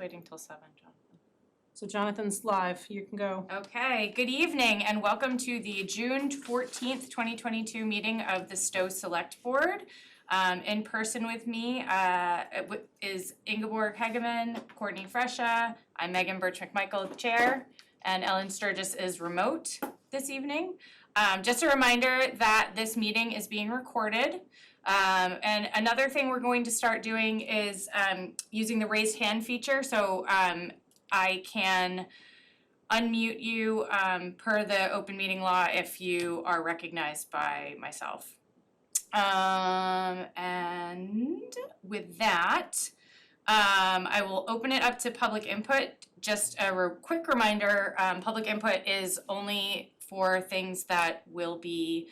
waiting till 7, Jonathan. So Jonathan's live, you can go. Okay, good evening and welcome to the June 14th, 2022 meeting of the Stow Selectboard. In person with me is Ingeborg Hegeman, Courtney Fresha, I'm Megan Birch-McMichael, Chair, and Ellen Sturgis is remote this evening. Just a reminder that this meeting is being recorded. And another thing we're going to start doing is using the raised hand feature. So I can unmute you per the open meeting law if you are recognized by myself. And with that, I will open it up to public input. Just a quick reminder, public input is only for things that will be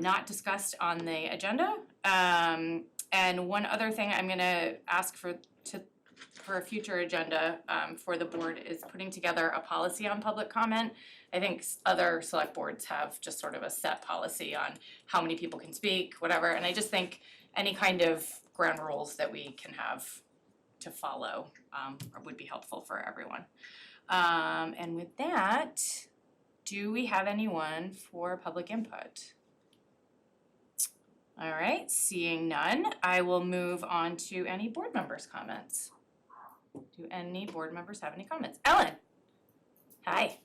not discussed on the agenda. And one other thing I'm gonna ask for a future agenda for the board is putting together a policy on public comment. I think other select boards have just sort of a set policy on how many people can speak, whatever, and I just think any kind of ground rules that we can have to follow would be helpful for everyone. And with that, do we have anyone for public input? All right, seeing none, I will move on to any board members' comments. Do any board members have any comments? Ellen? Hi.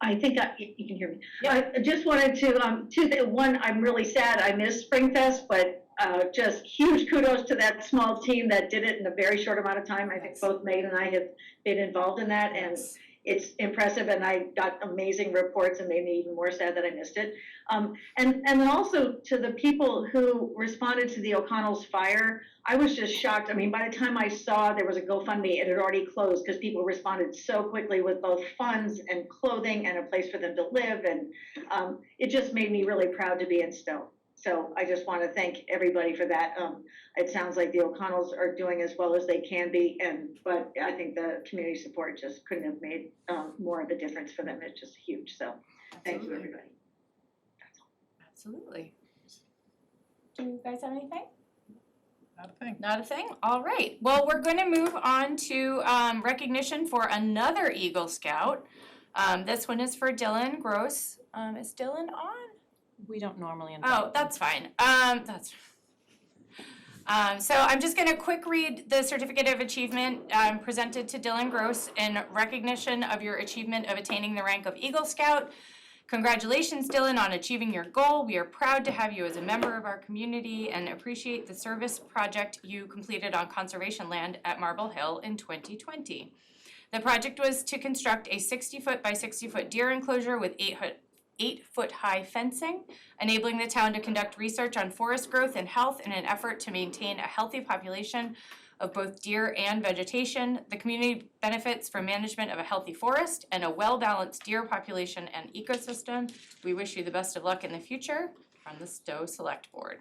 I think you can hear me. Yeah. I just wanted to, one, I'm really sad I missed Springfest, but just huge kudos to that small team that did it in a very short amount of time. I think both Megan and I have been involved in that, and it's impressive, and I got amazing reports and made me even more sad that I missed it. And then also to the people who responded to the O'Connell's fire, I was just shocked. I mean, by the time I saw there was a GoFundMe, it had already closed because people responded so quickly with both funds and clothing and a place for them to live. And it just made me really proud to be in Stowe. So I just want to thank everybody for that. It sounds like the O'Connells are doing as well as they can be, but I think the community support just couldn't have made more of a difference for them. It's just huge. So thank you, everybody. Absolutely. Do you guys have anything? Not a thing. Not a thing? All right. Well, we're going to move on to recognition for another Eagle Scout. This one is for Dylan Gross. Is Dylan on? We don't normally Oh, that's fine. So I'm just going to quick read the Certificate of Achievement presented to Dylan Gross in recognition of your achievement of attaining the rank of Eagle Scout. Congratulations, Dylan, on achieving your goal. We are proud to have you as a member of our community and appreciate the service project you completed on conservation land at Marble Hill in 2020. The project was to construct a 60-foot by 60-foot deer enclosure with 8-foot high fencing, enabling the town to conduct research on forest growth and health in an effort to maintain a healthy population of both deer and vegetation. The community benefits from management of a healthy forest and a well-balanced deer population and ecosystem. We wish you the best of luck in the future from the Stow Selectboard.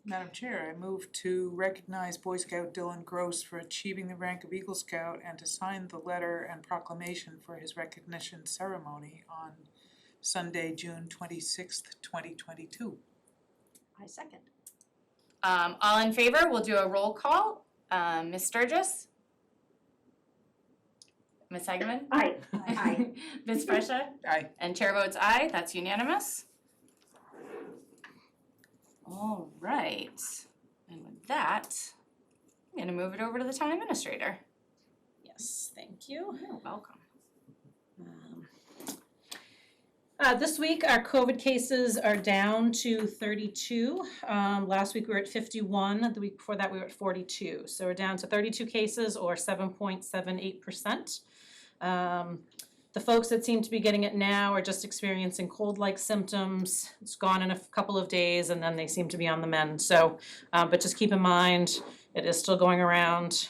Madam Chair, I move to recognize Boy Scout Dylan Gross for achieving the rank of Eagle Scout and to sign the letter and proclamation for his recognition ceremony on Sunday, June 26th, 2022. I second. All in favor, we'll do a roll call. Ms. Sturgis? Ms. Hegeman? Aye. Aye. Ms. Fresha? Aye. And chair votes aye, that's unanimous. All right, and with that, I'm gonna move it over to the town administrator. Yes, thank you. You're welcome. This week, our COVID cases are down to 32. Last week, we were at 51. The week before that, we were at 42. So we're down to 32 cases, or 7.78%. The folks that seem to be getting it now are just experiencing cold-like symptoms. It's gone in a couple of days, and then they seem to be on the mend. So, but just keep in mind, it is still going around.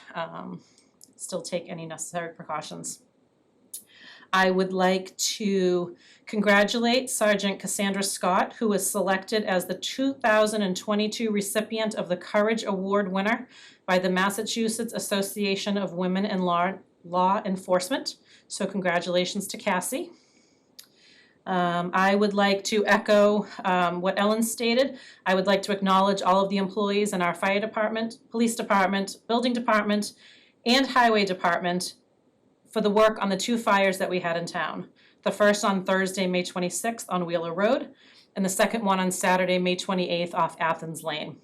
Still take any necessary precautions. I would like to congratulate Sergeant Cassandra Scott, who was selected as the 2022 recipient of the Courage Award winner by the Massachusetts Association of Women in Law Enforcement. So congratulations to Cassie. I would like to echo what Ellen stated. I would like to acknowledge all of the employees in our fire department, police department, building department, and highway department for the work on the 2 fires that we had in town. The first on Thursday, May 26th on Wheeler Road, and the second one on Saturday, May 28th off Athens Lane.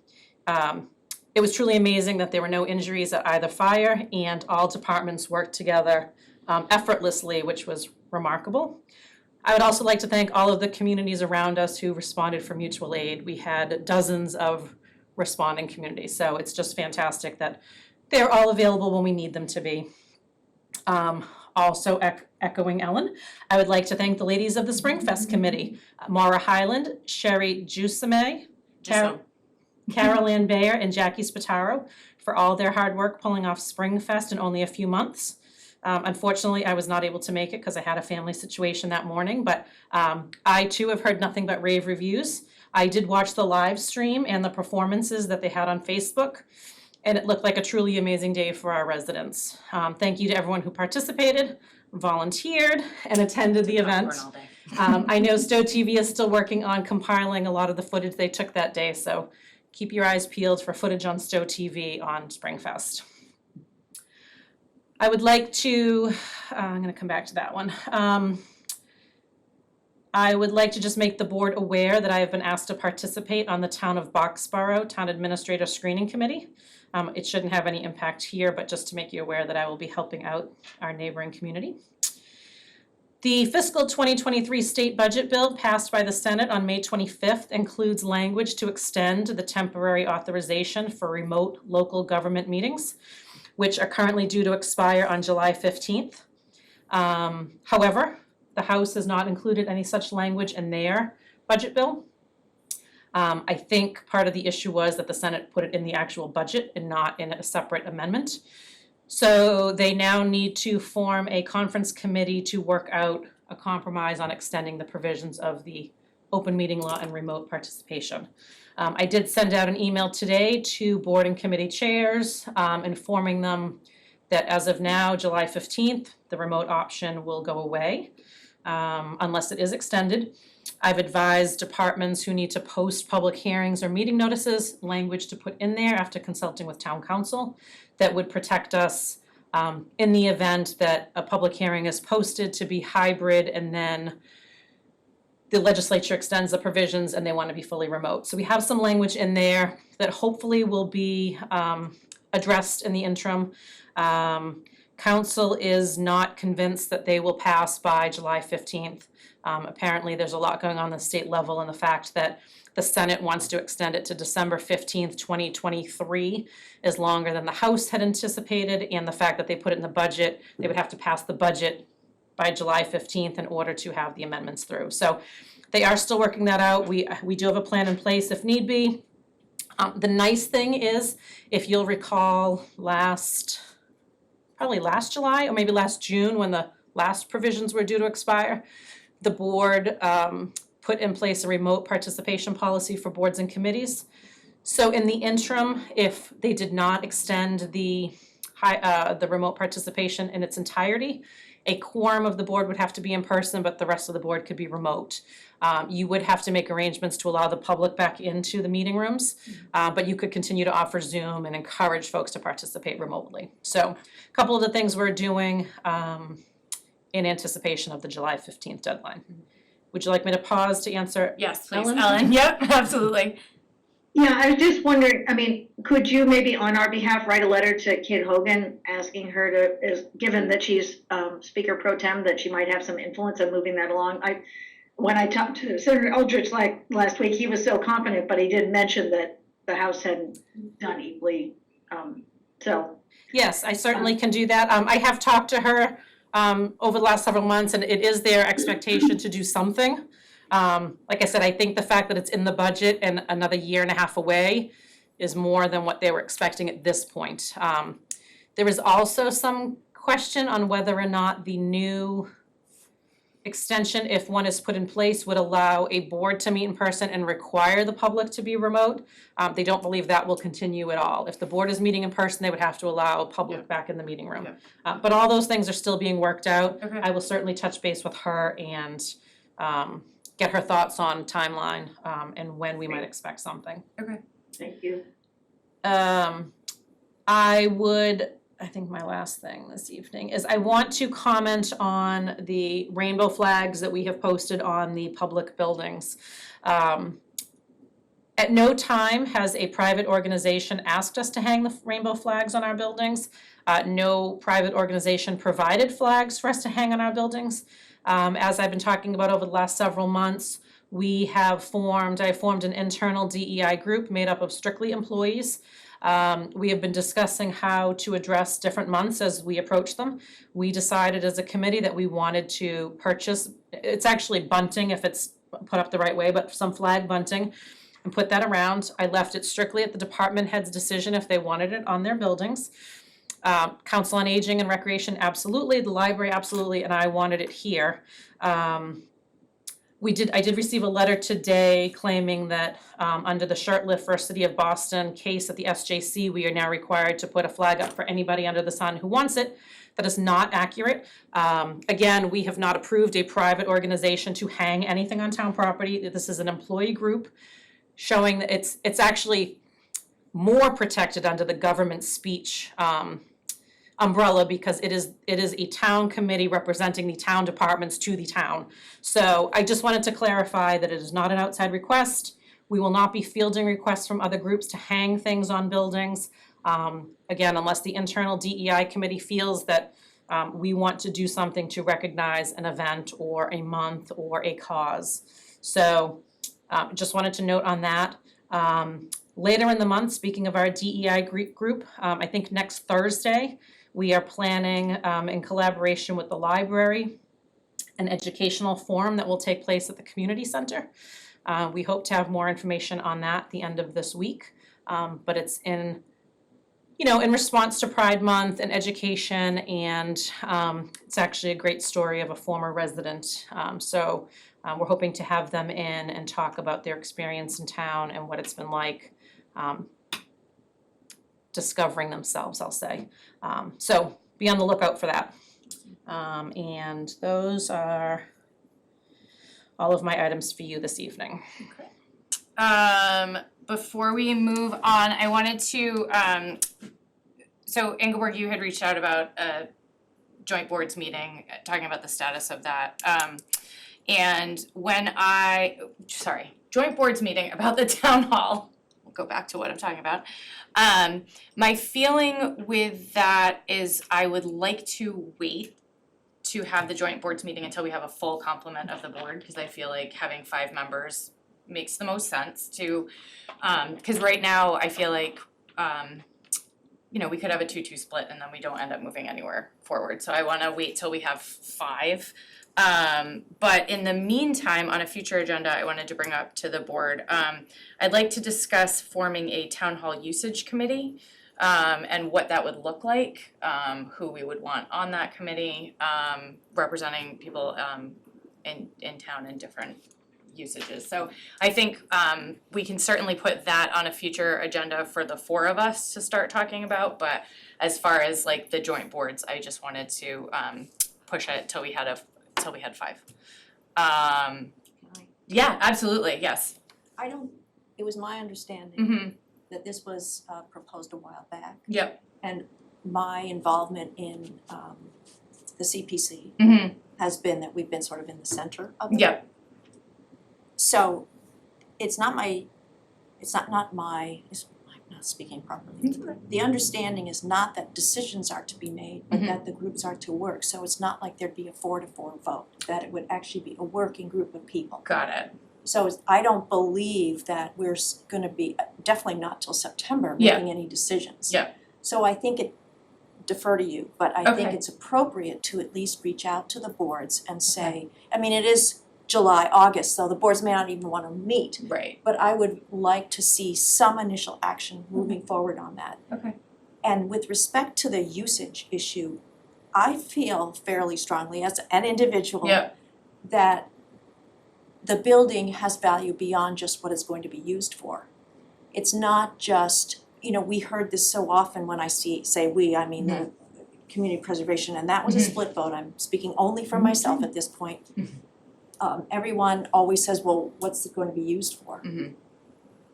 It was truly amazing that there were no injuries at either fire, and all departments worked together effortlessly, which was remarkable. I would also like to thank all of the communities around us who responded for mutual aid. We had dozens of responding communities, so it's just fantastic that they're all available when we need them to be. Also echoing Ellen, I would like to thank the ladies of the Springfest Committee, Maura Highland, Sherry Jusame, Carol Ann Bayer, and Jackie Spataro for all their hard work pulling off Springfest in only a few months. Unfortunately, I was not able to make it because I had a family situation that morning, but I too have heard nothing but rave reviews. I did watch the live stream and the performances that they had on Facebook, and it looked like a truly amazing day for our residents. Thank you to everyone who participated, volunteered, and attended the event. I know Stowe TV is still working on compiling a lot of the footage they took that day, so keep your eyes peeled for footage on Stowe TV on Springfest. I would like to, I'm going to come back to that one. I would like to just make the board aware that I have been asked to participate on the Town of Boxborough Town Administrator Screening Committee. It shouldn't have any impact here, but just to make you aware that I will be helping out our neighboring community. The fiscal 2023 state budget bill passed by the Senate on May 25th includes language to extend the temporary authorization for remote local government meetings, which are currently due to expire on July 15th. However, the House has not included any such language in their budget bill. I think part of the issue was that the Senate put it in the actual budget and not in a separate amendment. So they now need to form a conference committee to work out a compromise on extending the provisions of the open meeting law and remote participation. I did send out an email today to board and committee chairs, informing them that as of now, July 15th, the remote option will go away unless it is extended. I've advised departments who need to post public hearings or meeting notices, language to put in there after consulting with town council that would protect us in the event that a public hearing is posted to be hybrid and then the legislature extends the provisions and they want to be fully remote. So we have some language in there that hopefully will be addressed in the interim. Council is not convinced that they will pass by July 15th. Apparently there's a lot going on the state level, and the fact that the Senate wants to extend it to December 15th, 2023 is longer than the House had anticipated, and the fact that they put it in the budget, they would have to pass the budget by July 15th in order to have the amendments through. So they are still working that out. We do have a plan in place if need be. The nice thing is, if you'll recall probably last July or maybe last June when the last provisions were due to expire, the board put in place a remote participation policy for boards and committees. So in the interim, if they did not extend the remote participation in its entirety, a quorum of the board would have to be in person, but the rest of the board could be remote. You would have to make arrangements to allow the public back into the meeting rooms, but you could continue to offer Zoom and encourage folks to participate remotely. So a couple of the things we're doing in anticipation of the July 15th deadline. Would you like me to pause to answer? Yes, please, Ellen? Ellen. Yep, absolutely. Yeah, I was just wondering, I mean, could you maybe on our behalf write a letter to Kit Hogan asking her to, given that she's Speaker Pro Tem, that she might have some influence in moving that along? When I talked to Senator Eldridge last week, he was so confident, but he did mention that the House hadn't done equally, so. Yes, I certainly can do that. I have talked to her over the last several months, and it is their expectation to do something. Like I said, I think the fact that it's in the budget and another year and a half away is more than what they were expecting at this point. There is also some question on whether or not the new extension, if one is put in place, would allow a board to meet in person and require the public to be remote. They don't believe that will continue at all. If the board is meeting in person, they would have to allow public back in the meeting room. But all those things are still being worked out. Okay. I will certainly touch base with her and get her thoughts on timeline, and when we might expect something. Thank you. I think my last thing this evening is I want to comment on the rainbow flags that we have posted on the public buildings. At no time has a private organization asked us to hang the rainbow flags on our buildings. No private organization provided flags for us to hang on our buildings. As I've been talking about over the last several months, I formed an internal DEI group made up of strictly employees. We have been discussing how to address different months as we approach them. We decided as a committee that we wanted to purchase, it's actually bunting if it's put up the right way, but some flag bunting, and put that around. I left it strictly at the department head's decision if they wanted it on their buildings. Council on Aging and Recreation, absolutely, the library, absolutely, and I wanted it here. I did receive a letter today claiming that under the Shirtlift for City of Boston case at the SJC, we are now required to put a flag up for anybody under the sun who wants it. That is not accurate. Again, we have not approved a private organization to hang anything on town property. This is an employee group showing that it's actually more protected under the government speech umbrella because it is a town committee representing the town departments to the town. So I just wanted to clarify that it is not an outside request. We will not be fielding requests from other groups to hang things on buildings. Again, unless the internal DEI committee feels that we want to do something to recognize an event or a month or a cause. So just wanted to note on that. Later in the month, speaking of our DEI group, I think next Thursday, we are planning, in collaboration with the library, an educational forum that will take place at the community center. We hope to have more information on that at the end of this week, but it's in response to Pride Month and education, and it's actually a great story of a former resident. So we're hoping to have them in and talk about their experience in town and what it's been like discovering themselves, I'll say. So be on the lookout for that. And those are all of my items for you this evening. Before we move on, I wanted to, so Ingeborg, you had reached out about a joint boards meeting, talking about the status of that. And joint boards meeting about the town hall. We'll go back to what I'm talking about. My feeling with that is I would like to wait to have the joint boards meeting until we have a full complement of the board, because I feel like having 5 members makes the most sense to, because right now I feel like, we could have a 2-2 split and then we don't end up moving anywhere forward. So I want to wait till we have 5. But in the meantime, on a future agenda, I wanted to bring up to the board, I'd like to discuss forming a town hall usage committee, and what that would look like, who we would want on that committee, representing people in town in different usages. So I think we can certainly put that on a future agenda for the 4 of us to start talking about, but as far as like the joint boards, I just wanted to push it till we had 5. Yeah, absolutely, yes. It was my understanding Mm-hmm. that this was proposed a while back. Yep. And my involvement in the CPC Mm-hmm. has been that we've been sort of in the center of it. Yep. So I'm not speaking properly. The understanding is not that decisions are to be made, but Mhm. that the groups are to work. So it's not like there'd be a 4-4 vote, that it would actually be a working group of people. Got it. So I don't believe that we're gonna be, definitely not till September, Yeah. making any decisions. Yeah. So I think defer to you, but I think Okay. it's appropriate to at least reach out to the boards and say, I mean, it is July, August, so the boards may not even wanna meet, Right. but I would like to see some initial action moving forward on that. Okay. And with respect to the usage issue, I feel fairly strongly as an individual Yep. that the building has value beyond just what it's going to be used for. It's not just, we heard this so often when I say we, I mean the community preservation, and that was a Mhm. split vote. I'm speaking only for myself at this point. everyone always says, well, what's it going to be used for? Mhm.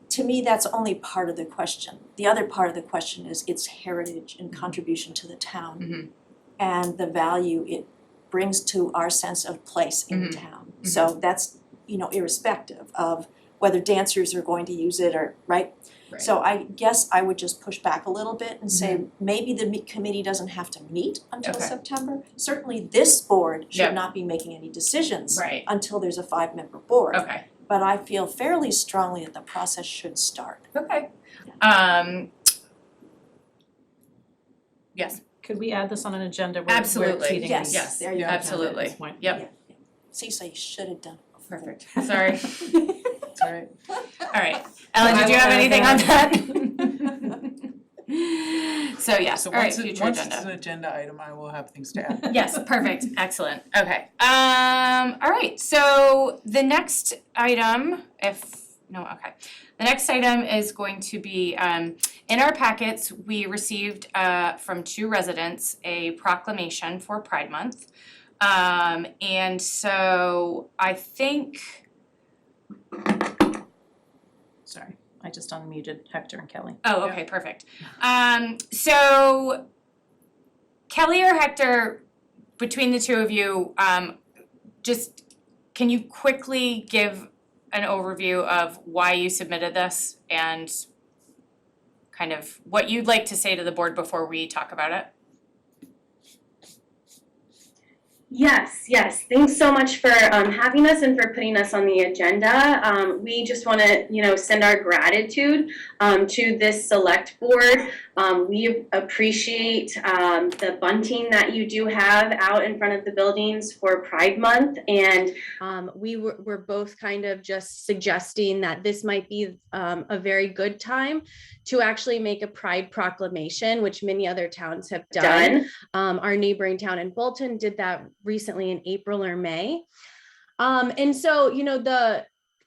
To me, that's only part of the question. The other part of the question is its heritage and contribution to the town Mhm. and the value it brings to our sense of place in the town. So that's, irrespective of whether dancers are going to use it or, right? Right. So I guess I would just push back a little bit and say, maybe the committee doesn't have to meet until Okay. September. Certainly this board Yep. should not be making any decisions Right. until there's a 5-member board. Okay. But I feel fairly strongly that the process should start. Okay. Yes, Could we add this on an agenda where Absolutely. we're exceeding Yes, these? there you go. absolutely. At this point. Yep. Cecil, you should have done it before. Perfect. Sorry. It's all right. All right. Ellen, did you have anything on that? So yes, So all right, once future it's agenda. an agenda item, I will have things to add. Yes, perfect, excellent, okay. All right, so the next item, the next item is going to be, in our packets, we received, from 2 residents, a proclamation for Pride Month. And so I think, Sorry, I just unmuted Hector and Kelly. oh, okay, perfect. So Kelly or Hector, between the two of you, just, can you quickly give an overview of why you submitted this and kind of what you'd like to say to the board before we talk about it? Yes. Thanks so much for having us and for putting us on the agenda. We just want to, send our gratitude to this select board. We appreciate the bunting that you do have out in front of the buildings for Pride Month, and we're both kind of just suggesting that this might be a very good time to actually make a Pride proclamation, which many other towns have done. Our neighboring town in Bolton did that recently in April or May. And so,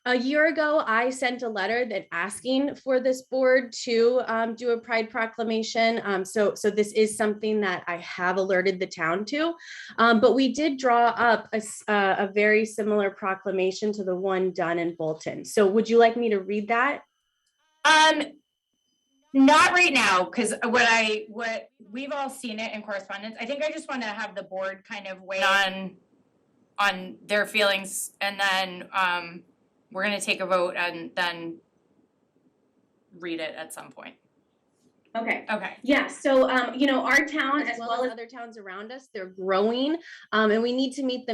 a year ago, I sent a letter that asking for this board to do a Pride proclamation. So this is something that I have alerted the town to. But we did draw up a very similar proclamation to the one done in Bolton. So would you like me to read that? Not right now, because what we've all seen it in correspondence. I think I just want to have the board kind of weigh on their feelings, and then we're gonna take a vote and then read it at some point. Okay. Okay. Yeah, so, our town, as well as other towns around us, they're growing, and we need to meet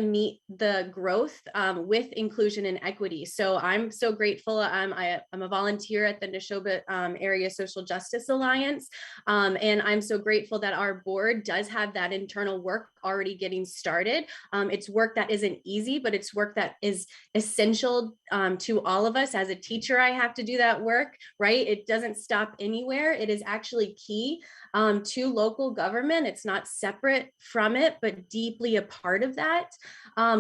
the growth with inclusion and equity. So I'm so grateful. I'm a volunteer at the Neshoba Area Social Justice Alliance, and I'm so grateful that our board does have that internal work already getting started. It's work that isn't easy, but it's work that is essential to all of us. As a teacher, I have to do that work, right? It doesn't stop anywhere. It is actually key to local government. It's not separate from it, but deeply a part of that.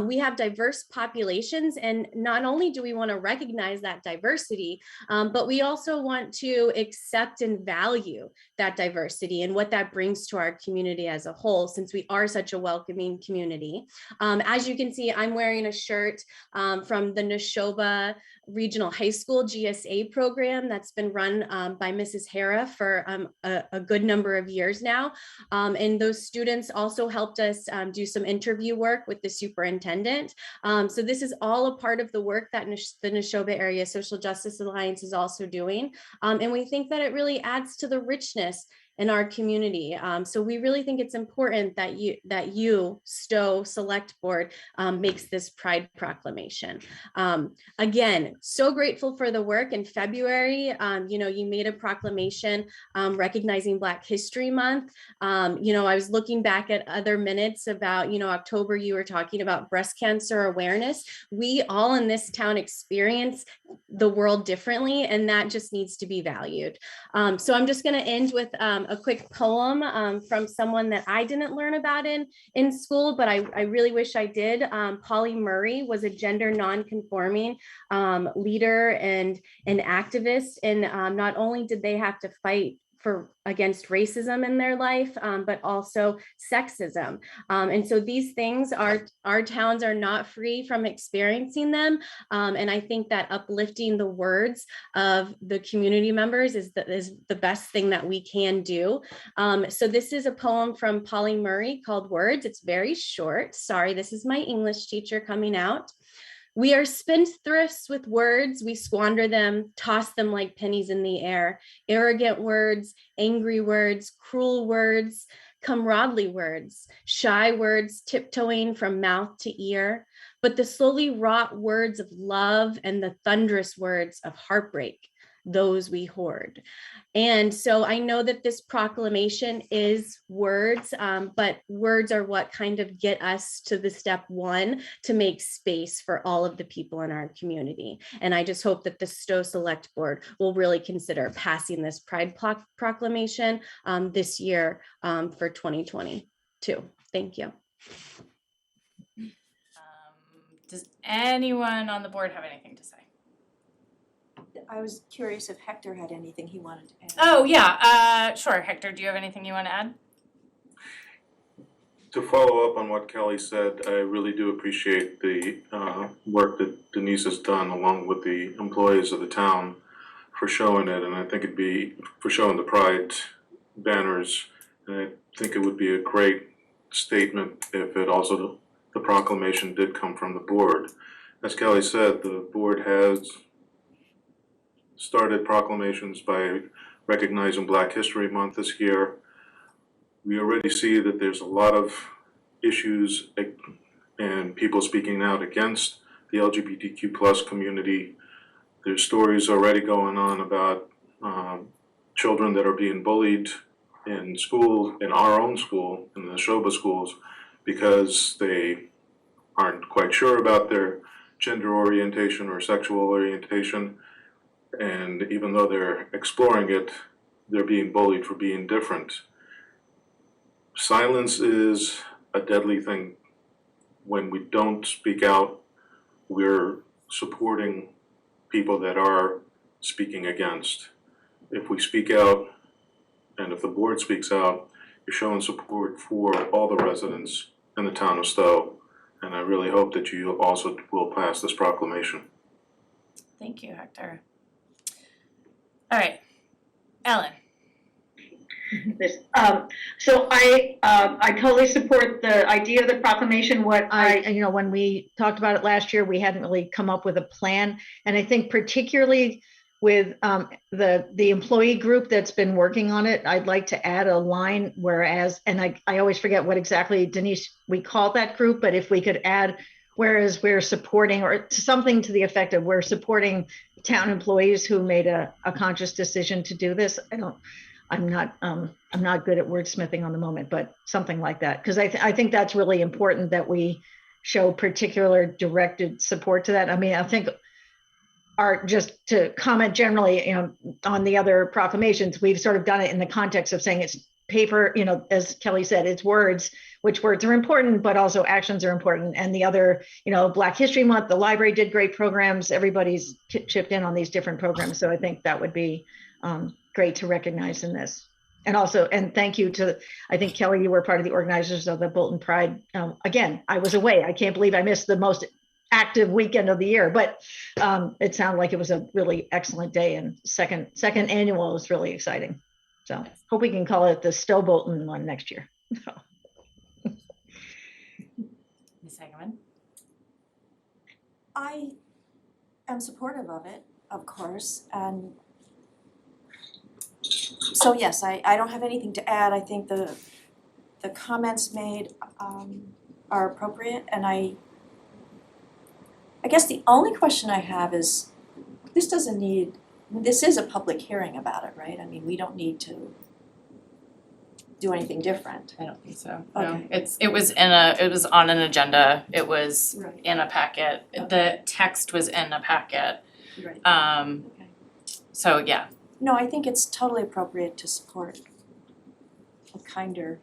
We have diverse populations, and not only do we want to recognize that diversity, but we also want to accept and value that diversity and what that brings to our community as a whole, since we are such a welcoming community. As you can see, I'm wearing a shirt from the Neshoba Regional High School GSA program that's been run by Mrs. Hara for a good number of years now. And those students also helped us do some interview work with the superintendent. So this is all a part of the work that the Neshoba Area Social Justice Alliance is also doing. And we think that it really adds to the richness in our community. So we really think it's important that you Stow Selectboard makes this Pride proclamation. Again, so grateful for the work in February. You made a proclamation recognizing Black History Month. I was looking back at other minutes about, October, you were talking about breast cancer awareness. We all in this town experience the world differently, and that just needs to be valued. So I'm just gonna end with a quick poem from someone that I didn't learn about in school, but I really wish I did. Polly Murray was a gender non-conforming leader and an activist, and not only did they have to fight against racism in their life, but also sexism. And so these things our towns are not free from experiencing them. And I think that uplifting the words of the community members is the best thing that we can do. So this is a poem from Polly Murray called Words. It's very short. Sorry, this is my English teacher coming out. We are spendthrifts with words, we squander them, toss them like pennies in the air. Arrogant words, angry words, cruel words, comradely words, shy words tiptoeing from mouth to ear, but the slowly wrought words of love and the thunderous words of heartbreak, those we hoard. And so I know that this proclamation is words, but words are what kind of get us to the step one to make space for all of the people in our community. And I just hope that the Stow Selectboard will really consider passing this Pride Proclamation this year for 2022. Thank you. Does anyone on the board have anything to say? I was curious if Hector had anything he wanted to add. Oh, yeah, sure. Hector, do you have anything you want to add? To follow up on what Kelly said, I really do appreciate the work that Denise has done along with the employees of the town for showing it, and I think it'd be for showing the Pride banners, and I think it would be a great statement if it also, the proclamation did come from the board. As Kelly said, the board has started proclamations by recognizing Black History Month this year. We already see that there's a lot of issues and people speaking out against the LGBTQ plus community. There's stories already going on about children that are being bullied in school, in our own school, in the Neshoba schools, because they aren't quite sure about their gender orientation or sexual orientation. And even though they're exploring it, they're being bullied for being different. Silence is a deadly thing. When we don't speak out, we're supporting people that are speaking against. If we speak out, and if the board speaks out, you're showing support for all the residents in the town of Stowe. And I really hope that you also will pass this proclamation. Thank you, Hector. All right, Ellen. This, so I totally support the idea of the proclamation. When we talked about it last year, we hadn't really come up with a plan. And I think particularly with the employee group that's been working on it, I'd like to add a line, whereas, and I always forget what exactly, Denise, we call that group, but if we could add, whereas we're supporting, or something to the effect of we're town employees who made a conscious decision to do this. I'm not good at wordsmithing on the moment, but something like that. Because I think that's really important that we show particular directed support to that. I mean, I think just to comment generally, on the other proclamations, we've sort of done it in the context of saying it's paper, as Kelly said, it's words, which words are important, but also actions are important. And the other, Black History Month, the library did great programs. Everybody's chipped in on these different programs. So I think that would be great to recognize in this. And thank you to, I think, Kelly, you were part of the organizers of the Bolton Pride. Again, I was away. I can't believe I missed the most active weekend of the year, but it sounded like it was a really excellent day, and second annual was really exciting. So hope we can call it the Stowe Bolton one next year. Ms. Hageman? I am supportive of it, of course, and so yes, I don't have anything to add. I think the comments made are appropriate, and I guess the only question I have is, this is a public hearing about it, right? I mean, we don't need to do anything different. I don't think so. Okay. No, it was on an agenda. It was Right. in a packet. The text was in a packet. Right. Okay. So yeah. No, I think it's totally appropriate to support a kinder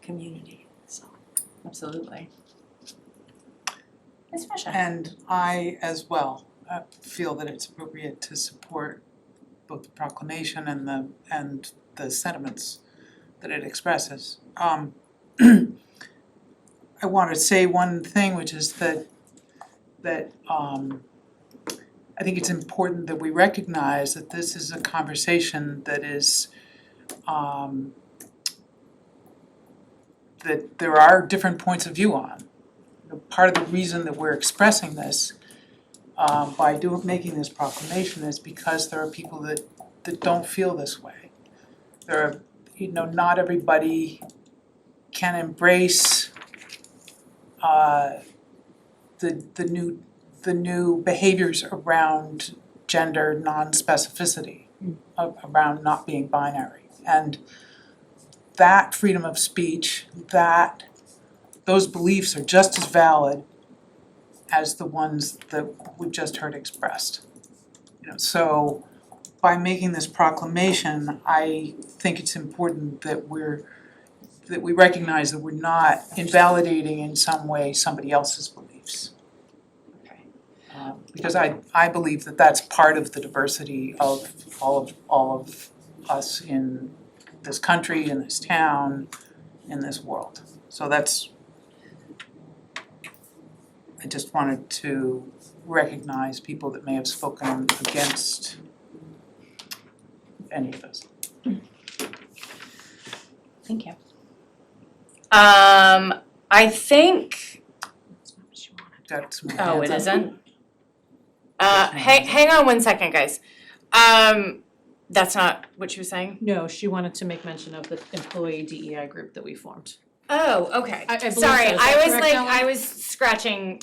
community, so. Absolutely. Ms. Fisher? And I as well feel that it's appropriate to support both the proclamation and the sentiments that it expresses. I want to say one thing, which is that I think it's important that we recognize that this is a conversation that is that there are different points of view on. Part of the reason that we're expressing this by making this proclamation is because there are people that don't feel this way. There are, not everybody can embrace the new behaviors around gender non-specificity, around not being binary. And that freedom of speech, those beliefs are just as valid as the ones that we've just heard expressed. So by making this proclamation, I think it's important that we recognize that we're not invalidating in some way somebody else's beliefs. Okay. Because I believe that that's part of the diversity of all of us in this country, in this town, in this world. So I just wanted to recognize people that may have spoken against any of this. Thank you. I think, That's my oh, it hands up. isn't? Hang on one second, guys. That's not what she was saying? No, she wanted to make mention of the employee DEI group that we formed. Oh, okay. I believe Sorry, so. Is that correct, Ellen? I was scratching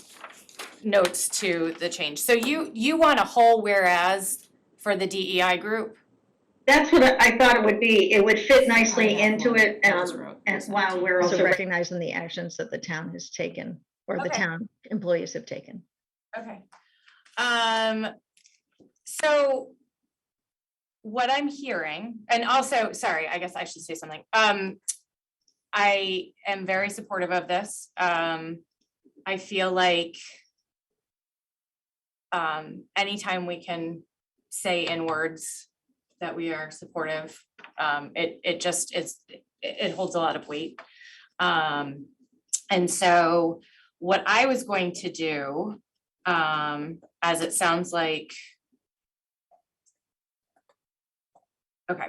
notes to the change. So you want a whole whereas for the DEI group? That's what I thought it would be. It would fit I nicely have into one. it, I just wrote and this while out. we're Also also. recognizing the actions that the town has taken, or the Okay. town employees have taken. Okay. So what I'm hearing, and also, sorry, I guess I should say something. I am very supportive of this. I feel like anytime we can say in words that we are supportive, it holds a lot of weight. And so what I was going to do, as it sounds like, okay.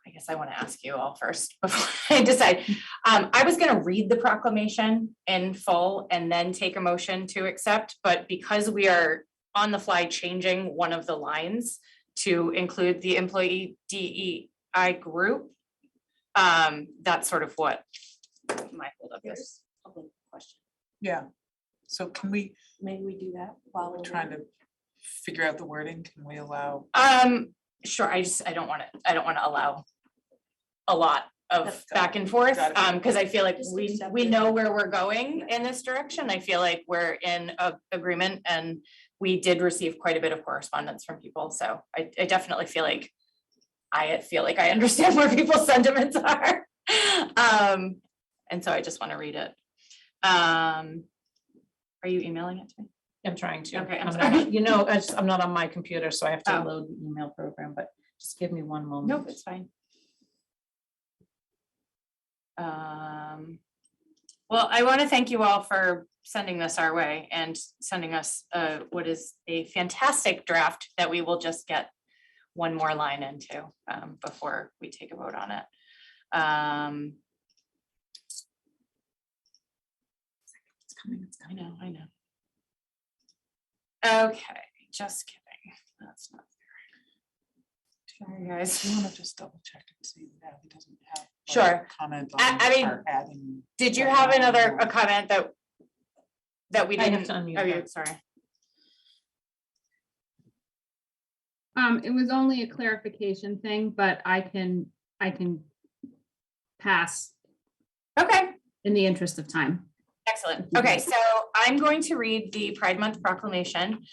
I guess I want to ask you all first before I decide. I was going to read the proclamation in full and then take a motion to accept, but because we are on the fly changing one of the lines to include the employee DEI group, that's sort of what my holdup is. Public question. Yeah, so can we, Maybe we do that while we're we're trying to figure out the wording, can we allow? Sure, I don't want to allow a lot of That's back and forth, got it. because I feel like Just we accept we it. know where we're going in this direction. I feel like we're in agreement, and we did receive quite a bit of correspondence from people, so I definitely feel like I understand where people's sentiments are. And so I just want to read it. Are you emailing it to me? I'm trying to. Okay, I'm I'm sorry. not, I'm not on my computer, so I have to Oh. load the email program, but just give me one moment. Nope, it's fine. Well, I want to thank you all for sending this our way and sending us what is a fantastic draft that we will just get one more line into before we take a vote on it. It's coming, it's I coming. know. Okay, just kidding. That's not fair. Sorry, guys. You wanna just double check and see that he doesn't have. like, Sure. Comment I on mean, our adding. Did you have a comment that we I have didn't? to unmute Oh, her. you, sorry. It was only a clarification thing, but I can pass Okay. in the interest of time. Excellent. Okay, so I'm going to read the Pride Month proclamation.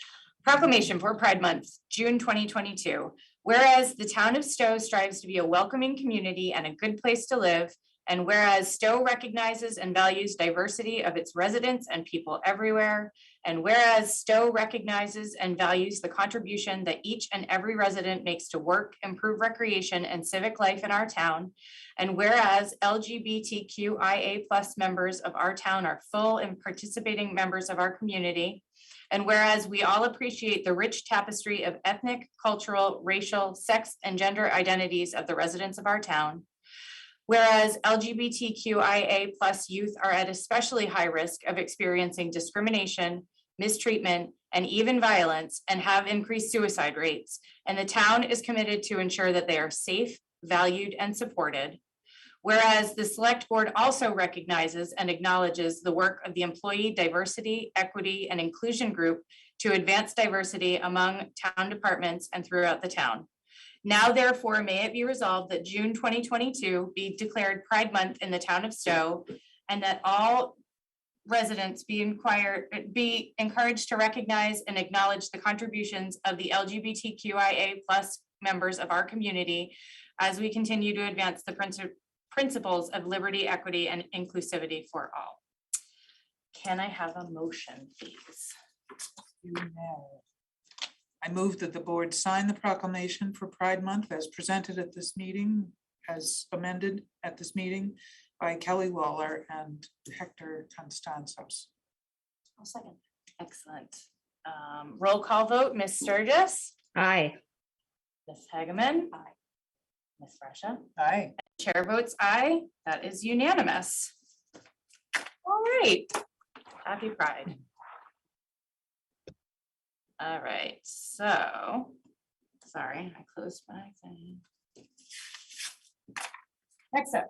Proclamation for Pride Month, June 2022. Whereas the town of Stowe strives to be a welcoming community and a good place to live, And whereas Stowe recognizes and values diversity of its residents and people everywhere. And whereas Stowe recognizes and values the contribution that each and every resident makes to work, improve recreation and civic life in our town. And whereas LGBTQIA+ members of our town are full and participating members of our community. And whereas we all appreciate the rich tapestry of ethnic, cultural, racial, sex, and gender identities of the residents of our town. Whereas LGBTQIA+ youth are at especially high risk of experiencing discrimination, mistreatment, and even violence, and have increased suicide rates. And the town is committed to ensure that they are safe, valued, and supported. Whereas the Select Board also recognizes and acknowledges the work of the Employee Diversity, Equity, and Inclusion Group to advance diversity among town departments and throughout the town. Now therefore, may it be resolved that June 2022 be declared Pride Month in the town of Stowe, and that all residents be encouraged to recognize and acknowledge the contributions of the LGBTQIA+ members of our community as we continue to advance the principles of liberty, equity, and inclusivity for all. Can I have a motion, please? I move that the board sign the proclamation for Pride Month as presented at this meeting, as amended at this meeting by Kelly Lawlor and Hector Constantzos. I'll second. Excellent. Roll call vote, Ms. Sturgis, Aye. Ms. Hageman. Aye. Ms. Fresha. Aye. Chair votes aye. That is unanimous. All right. Happy Pride. All right, so, sorry, I closed my thing. Next up,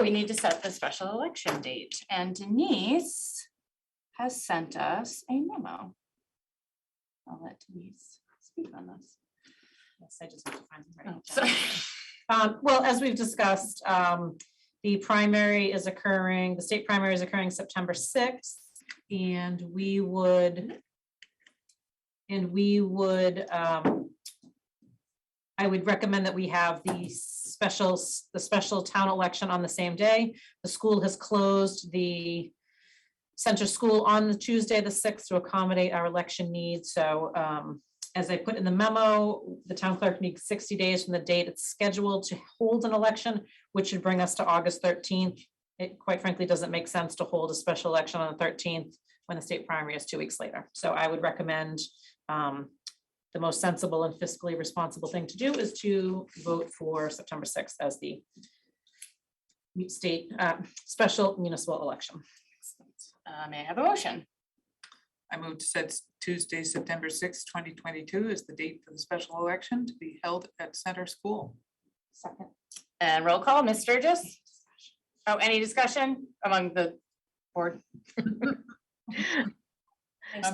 we need to set the special election date, and Denise has sent us a memo. I'll let Denise speak on this. Yes, I just have to find the right. Oh, sorry. Well, as we've discussed, the primary is occurring, the state primary is occurring September 6th, and we would, I would recommend that we have the special town election on the same day. The school has closed the center school on the Tuesday, the 6th, to accommodate our election needs. So as I put in the memo, the town clerk needs 60 days from the date it's scheduled to hold an election, which should bring us to August 13th. It quite frankly doesn't make sense to hold a special election on the 13th when the state primary is 2 weeks later. So I would recommend the most sensible and fiscally responsible thing to do is to vote for September 6th as the state special municipal election. May I have a motion? I move to set Tuesday, September 6th, 2022 as the date for the special election to be held at Center School. Second. And roll call, Ms. Sturgis? Oh, any discussion among the board? I'm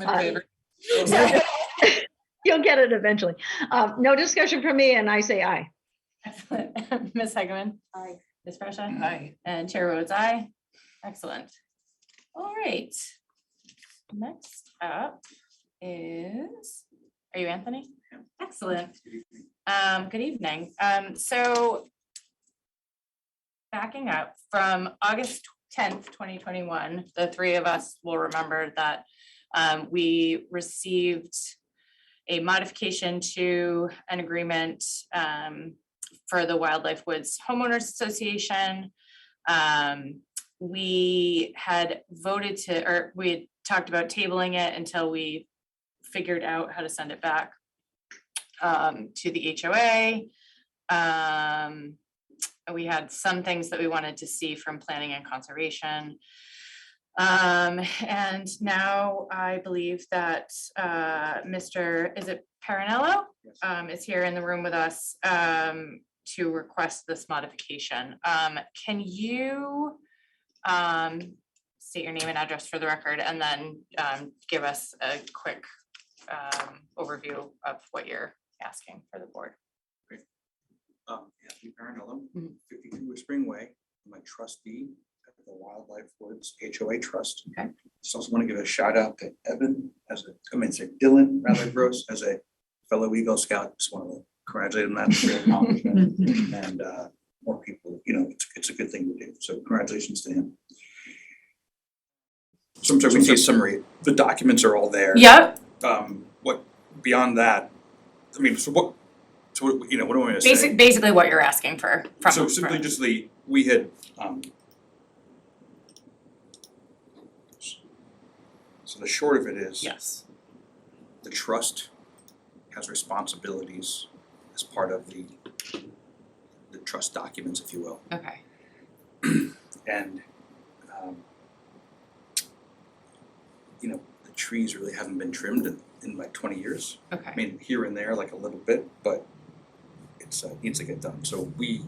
in favor. Sorry. You'll get it eventually. No discussion from me, and I say aye. Excellent. Ms. Hageman? Aye. Ms. Fresha? Aye. And Chair votes aye. Excellent. All right. Next up is, are you Anthony? Excellent. Good evening. So backing up from August 10th, 2021, the three of us will remember that we received a modification to an agreement for the Wildlife Woods Homeowners Association. We had voted to, or we had talked about tabling it until we figured out how to send it back to the HOA. We had some things that we wanted to see from planning and conservation. And now I believe that Mr. is it Parrinello? Is here in the room with us to request this modification. Can you state your name and address for the record and then give us a quick overview of what you're asking for the board? Anthony Parrinello, Mhm. 52 Spring Way. I'm a trustee at the Wildlife Woods HOA Trust. Okay. So I also want to give a shout out to Evan Dylan rather Gross as a fellow Eagle Scout. Just want to congratulate him on that great accomplishment. And more people, it's a good thing to do. So congratulations to him. So I'm sorry, we see a summary. The documents are all there. Yep, What, beyond that, I mean, what do I want to say? basically what you're asking for from. So simply just we had, so the short of it is. Yes. The trust has responsibilities as part of the trust documents, if you will. Okay. And, the trees really haven't been trimmed in like 20 years. Okay. I mean, here and there, like a little bit, but it's, needs to get done. So we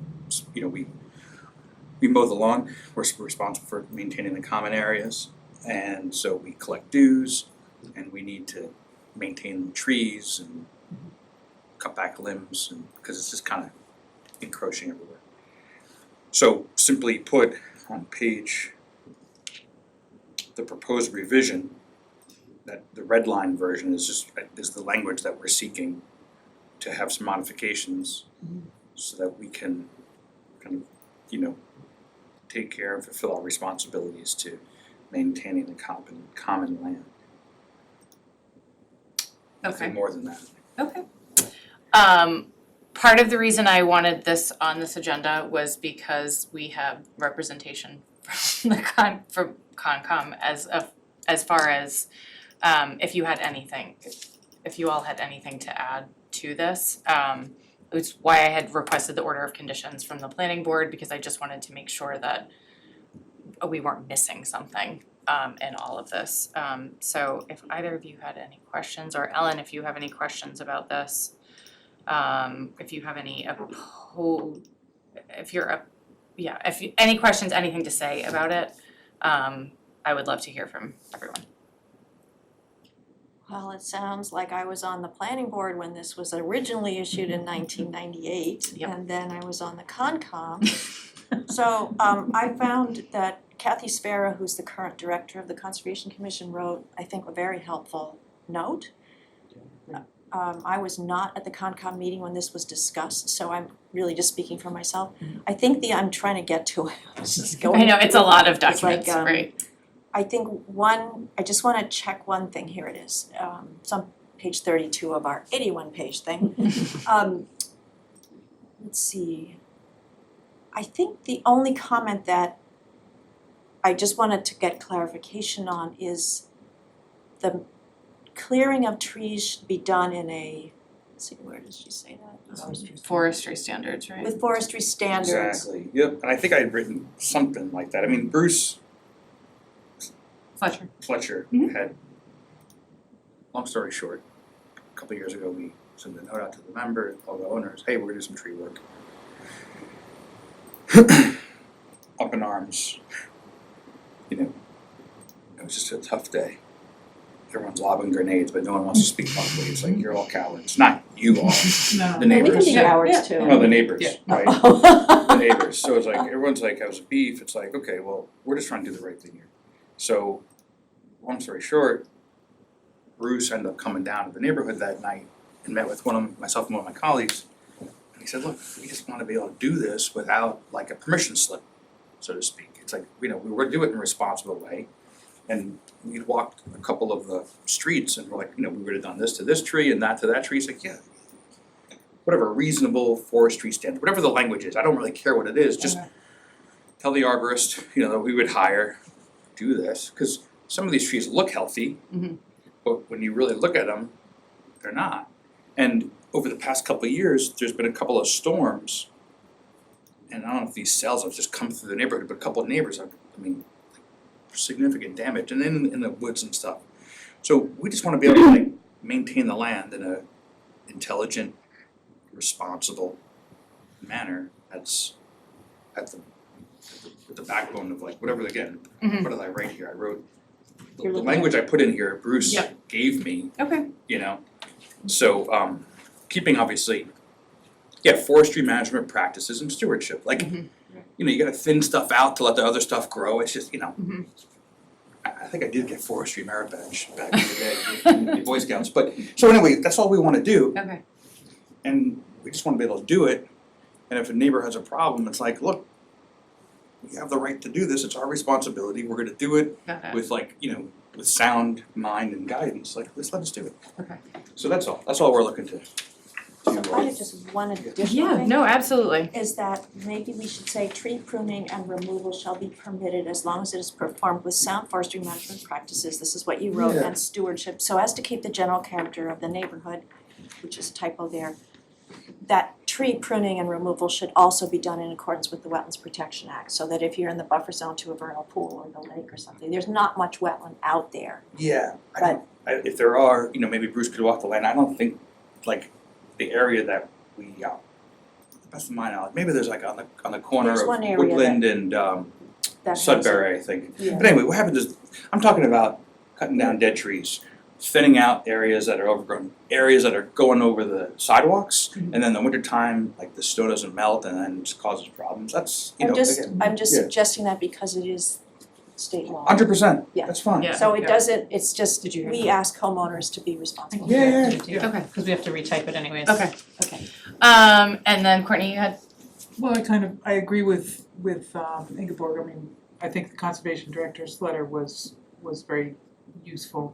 mow the lawn, we're responsible for maintaining the common areas. And so we collect dues and we need to maintain the trees and cut back limbs, and because it's just kind of encroaching everywhere. So simply put, on page, the proposed revision, that the red line version is the language that we're seeking to have some modifications so that we can kind of, take care and fulfill our responsibilities to maintaining the common land. Okay. Nothing more than that. Okay. Part of the reason I wanted this on this agenda was because we have representation from the Concom as far as if you all had anything to add to this. It's why I had requested the order of conditions from the planning board, because I just wanted to make sure that we weren't missing something in all of this. So if either of you had any questions, or Ellen, if you have any questions about this, if you have any any questions, anything to say about it, I would love to hear from everyone. Well, it sounds like I was on the planning board when this was originally issued in 1998, Yep. and then I was on the Concom. So I found that Kathy Sparrow, who's the current director of the Conservation Commission, wrote, I think, a very helpful note. I was not at the Concom meeting when this was discussed, so I'm really just speaking for myself. I think I'm trying to get to it, I was just going. I know, it's a lot of It's like, documents, right? I think I just wanna check one thing, here it is, it's on page 32 of our 81-page thing. Let's see, I think the only comment that I just wanted to get clarification on is the clearing of trees should be done in a, let's see, where does she say that? Forestry standards, right? With forestry standards. Exactly, yep, and I think I had written something like that. I mean, Bruce Fletcher Mhm. had, long story short, a couple of years ago, we sent a note out to the members, all the owners, hey, we're gonna do some tree work. Up in arms, it was just a tough day. Everyone's lobbing grenades, but no one wants to speak publicly. It's like, you're all cowards, not you all, the We can neighbors. be cowards too. No, the neighbors, Yeah. right? The neighbors, so it's like, everyone's like, I was beef, it's like, okay, well, we're just trying to do the right thing here. So, long story short, Bruce ended up coming down to the neighborhood that night and met with myself and one of my colleagues. And he said, look, we just wanna be able to do this without like a permission slip, so to speak. It's like, we were to do it in a responsible way. And we'd walked a couple of the streets and we're like, we would have done this to this tree and that to that tree. It's like, yeah, whatever reasonable forestry standard, whatever the language is, I don't really care what it is, just tell the arborist, that we would hire, do this, because some of these trees look healthy, Mhm. but when you really look at them, they're not. And over the past couple of years, there's been a couple of storms, and I don't know if these cells have just come through the neighborhood, but a couple of neighbors have, significant damage, and then in the woods and stuff. So we just wanna be able to maintain the land in a intelligent, responsible manner that's at the backbone of whatever, again, Mhm. what did I write here? I wrote, You're the looking language I put in here, Bruce Yep. gave me, Okay. So, keeping obviously, forestry management practices and stewardship, Mhm. you gotta thin stuff out to let the other stuff grow, it's just, Mhm. I think I did get forestry merit badge back in the day, in the Boy Scouts, but, so anyway, that's all we wanna do, Okay. and we just wanna be able to do it And if a neighbor has a problem, it's like, look, we have the right to do this, it's our responsibility, we're gonna do it Got it. with like, with sound mind and guidance, like, let us do it. Okay. So that's all we're looking to. I have just one additional Yeah, thing. no, absolutely. Is that maybe we should say tree pruning and removal shall be permitted as long as it is performed with sound forestry management practices, this is what you wrote, Yeah. and stewardship, so as to keep the general character of the neighborhood, which is a typo there. That tree pruning and removal should also be done in accordance with the Wetlands Protection Act, so that if you're in the buffer zone to a vernal pool or the lake or something, there's not much wetland out there. Yeah, if there are, maybe Bruce could walk the land, I don't think, like, the area that we, the best of my knowledge, maybe there's like on the corner There's of one area Woodland and That has- Sudbury, I think. Yeah. But anyway, what happens is, I'm talking about cutting down dead trees, thinning out areas that are overgrown, areas that are going over the sidewalks, and then in the wintertime, like the snow doesn't melt and then it just causes problems, that's, I'm just again, yeah. suggesting that because it is state law. 100%, Yeah. that's fine. Yeah. So it doesn't, it's just, Did you hear we ask homeowners to be responsible. Yeah. Okay. Because we have to retype it anyways. Okay. Okay. And then Courtney, you had, Well, I agree with Ingeborg, I mean, I think the conservation director's letter was very useful.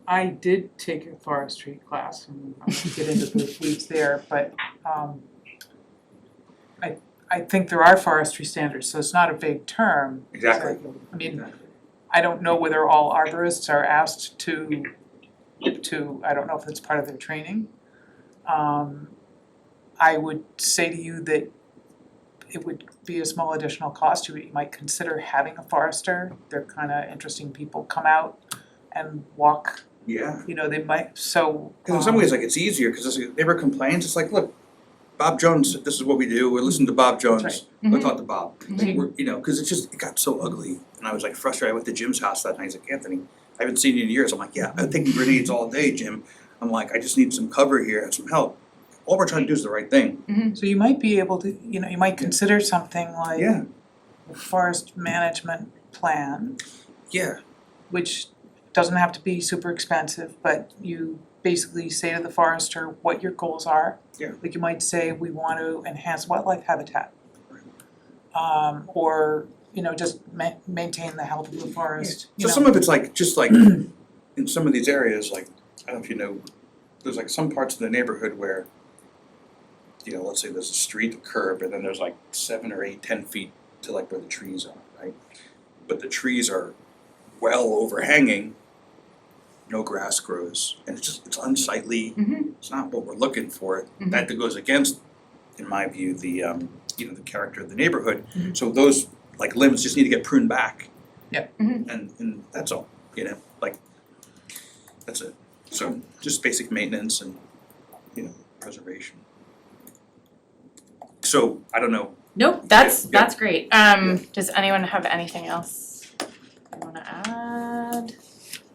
I did take a forestry class, and I won't get into the weeds there, but I think there are forestry standards, so it's not a vague term. Exactly. I mean, I don't know whether all arborists are asked to, I don't know if it's part of their training. I would say to you that it would be a small additional cost, you might consider having a forester, they're kinda interesting people, come out and walk, Yeah. they might, so. Because in some ways, like, it's easier, because if a neighbor complains, it's like, look, Bob Jones said this is what we do, we're listening to Bob Jones, That's we'll talk to Bob. Mhm. We're, because it got so ugly, and I was like frustrated, I went to Jim's house that night, he's like, Anthony, I haven't seen you in years, I'm like, yeah, I'm taking grenades all day, Jim, I'm like, I just need some cover here and some help. All we're trying to do is the right thing. So you might be able to, you might consider something like Yeah. a forest management plan, Yeah, which doesn't have to be super expensive, but you basically say to the forester what your goals are. Yeah. Like you might say, we want to enhance wildlife habitat. Or, just maintain the health of the forest, so some of it's like, just like, in some of these areas, like, I don't know if you know, there's like some parts of the neighborhood where, let's say there's a street, a curb, and then there's like 7 or 8, 10 feet to like where the trees are, right? But the trees are well overhanging, no grass grows, and it's unsightly, it's not what we're looking for. That goes against, in my view, the the character of the neighborhood. So those like limbs just need to get pruned back. Yep. And that's all, like, that's it. So just basic maintenance and, preservation. So, I don't know, nope, Yeah. that's great. Does anyone have anything else they wanna add?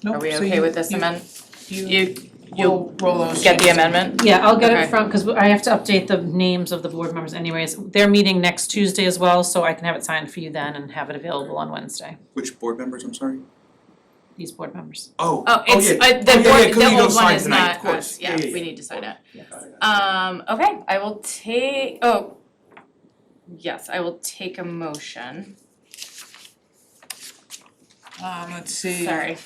Nope, Are we so okay you- with this you- amendment? You'll You'll roll those. get the changes. amendment? Yeah, I'll get Okay. it from, because I have to update the names of the board members anyways. They're meeting next Tuesday as well, so I can have it signed for you then and have it available on Wednesday, which board members, I'm sorry? these board members. Oh, Oh, it's, yeah. the Oh, yeah, board, yeah, 'cause the you don't old one sign is tonight, not of course. us, yeah, Yeah, we yeah, need to sign it. Yeah. Okay, I will take, yes, I will take a motion, Let's see. sorry.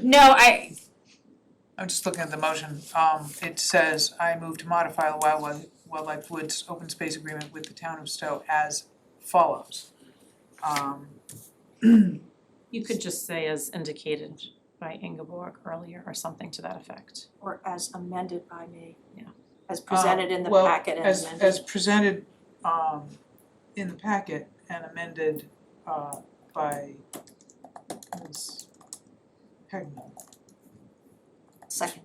No, I'm just looking at the motion, it says, I move to modify the wildlife woods open space agreement with the town of Stowe as follows. You could just say as indicated by Ingeborg earlier or something to that effect. Or as amended by me. Yeah. As presented in the packet and amended. As presented, in the packet and amended, by Ms. Hegman. Second.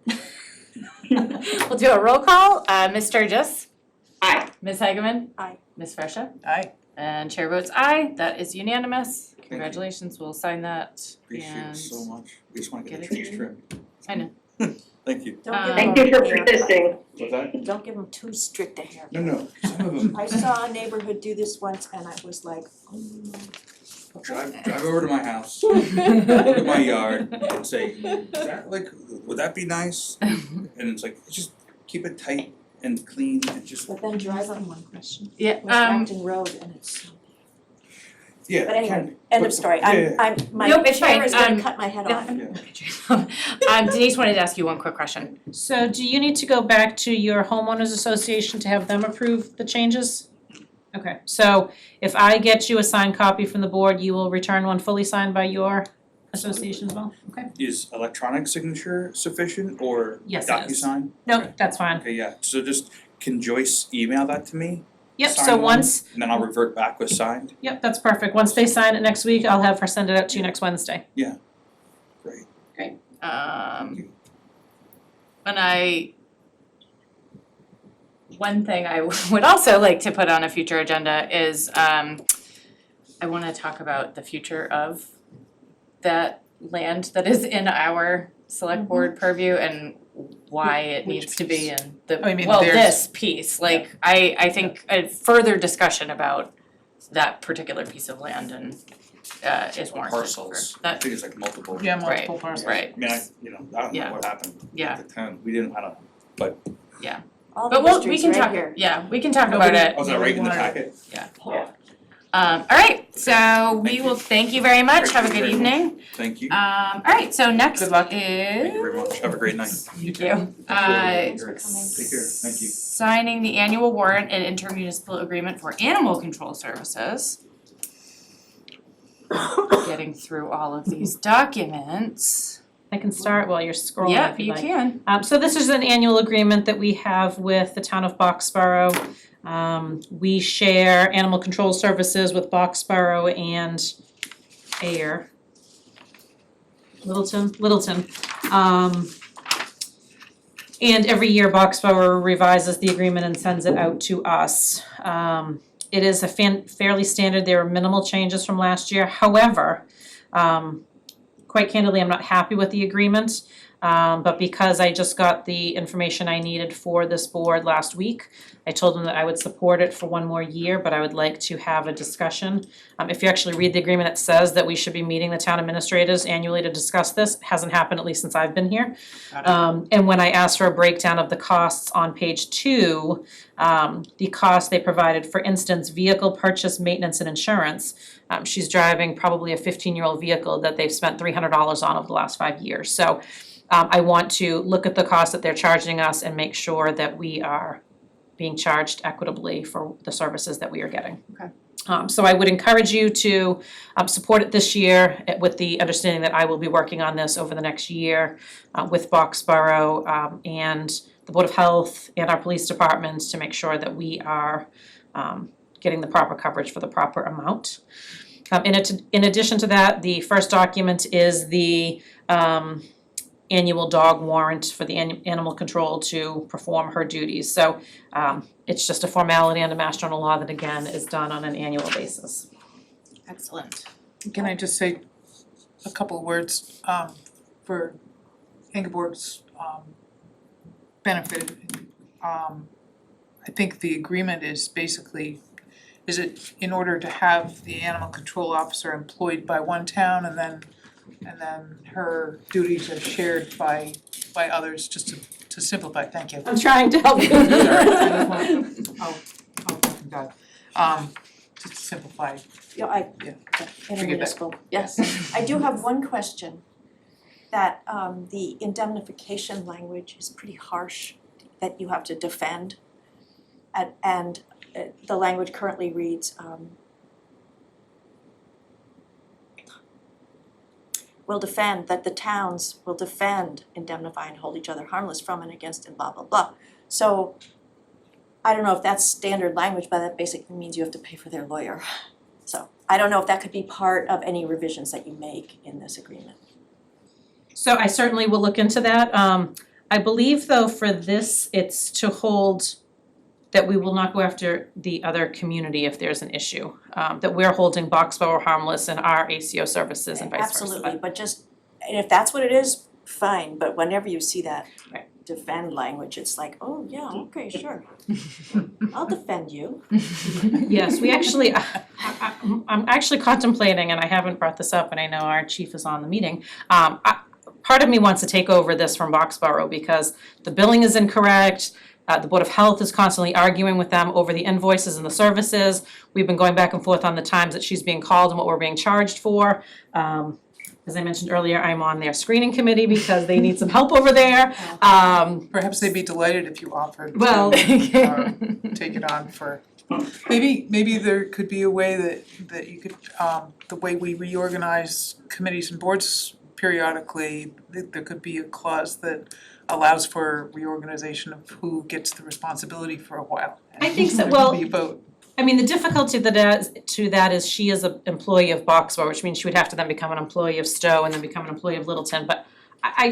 we'll do a roll call, Ms. Sturgis, Aye. Ms. Hageman. Aye. Ms. Fresha, Aye. and chair votes aye, that is unanimous, congratulations, we'll sign that Appreciate it and so much. We just wanna get get the it trees to trimmed. I know. Thank you. Don't give Thank them you for a haircut. persisting. What's that? Don't give them too strict a haircut. No, some of them, I saw a neighborhood do this once and I was like, drive over to my house, go to my yard and say, is that like, would that be nice? And it's like, just keep it tight, and clean and just, But then drive on one question. Yeah, West Acton Road and it's, yeah. but anyway, kind end but- of story. yeah, I'm, my Nope, it's chair fine. is gonna cut my head off. Denise wanted to ask you one quick question. So do you need to go back to your homeowners association to have them approve the changes? Okay, so if I get you a signed copy from the board, you will return one fully signed by your association as well? Okay. Is electronic signature sufficient or Yes, it is. DocuSign? Nope, that's fine. Okay, yeah, so just, can Joyce email that to me? Yep, Sign so one, once, And then I'll revert back with signed? yep, that's perfect. Once they sign it next week, I'll have her send it out to you next Wednesday. Great. One thing I would also like to put on a future agenda is, I wanna talk about the future of that land that is in our select board purview and why it Which needs to be in the, Oh, you mean well, theirs? this piece, like, I think a further discussion about that particular piece of land and, is warranted for Parcels, I that, think it's like multiple. Yeah, multiple parcels. right, I mean, I don't Yeah. know what happened Yeah. at the town, we didn't, I don't know, All the but we history's can right talk, here. yeah, we can talk No, about we- it. oh, is that right in the Wanted- packet? Alright, so we Thank will, thank you very much, have a good Thank you very much. evening. Thank you, Alright, so next Good luck. is. thank you very much, have a great night. Thank you. Thanks for coming. Take care, thank you. Signing the annual warrant and intermunicipal agreement for animal control services. Getting through all of these documents. I can start while you're scrolling Yeah, if you'd you like. can. So this is an annual agreement that we have with the town of Boxborough. We share animal control services with Boxborough and Ayer. Littleton. And every year Boxborough revises the agreement and sends it out to us. It is a fairly standard, there are minimal changes from last year, however, quite candidly, I'm not happy with the agreement. But because I just got the information I needed for this board last week, I told them that I would support it for one more year, but I would like to have a discussion. If you actually read the agreement, it says that we should be meeting the town administrators annually to discuss this. It hasn't happened, at least since I've been here. And when I asked for a breakdown of the costs on page 2, the cost they provided, for instance, vehicle purchase, maintenance, and insurance. She's driving probably a 15-year-old vehicle that they've spent $300 on over the last 5 years. So I want to look at the cost that they're charging us and make sure that we are being charged equitably for the services that we are getting. Okay. So I would encourage you to support it this year with the understanding that I will be working on this over the next year with Boxborough and the Board of Health and our police departments to make sure that we are getting the proper coverage for the proper amount. In addition to that, the first document is the annual dog warrant for the animal control to perform her duties. So it's just a formality under Mass General Law that again is done on an annual basis. Excellent. Can I just say a couple of words for Ingeborg's benefit? I think the agreement is basically, is it in order to have the animal control officer employed by one town and then her duties are shared by others, just to simplify, thank you. I'm trying to help you. God. Just to simplify. Yeah, Yeah. Inter-Municipal, yes. I do have one question, that the indemnification language is pretty harsh, that you have to defend. And the language currently reads, will defend, that the towns will defend, indemnify, and hold each other harmless from and against and blah, blah, blah. So I don't know if that's standard language, but that basically means you have to pay for their lawyer. So I don't know if that could be part of any revisions that you make in this agreement. So I certainly will look into that. I believe though for this, it's to hold that we will not go after the other community if there's an issue. That we're holding Boxborough harmless in our ACO services and vice versa. Absolutely, but just, and if that's what it is, fine, but whenever you see that Right. defend language, it's like, oh, yeah, okay, sure. I'll defend you. Yes, we actually, I'm actually contemplating, and I haven't brought this up, and I know our chief is on the meeting. Part of me wants to take over this from Boxborough because the billing is incorrect. The Board of Health is constantly arguing with them over the invoices and the services. We've been going back and forth on the times that she's being called and what we're being charged for. As I mentioned earlier, I'm on their screening committee because they need some help over there. Perhaps they'd be delighted if you offered to Well, take it on for, maybe there could be a way that you could, the way we reorganize committees and boards periodically, there could be a clause that allows for reorganization of who gets the responsibility for a while. I think so. There could Well, be a vote. I mean, the difficulty to that is she is an employee of Boxborough, which means she would have to then become an employee of Stowe and then become an employee of Littleton. But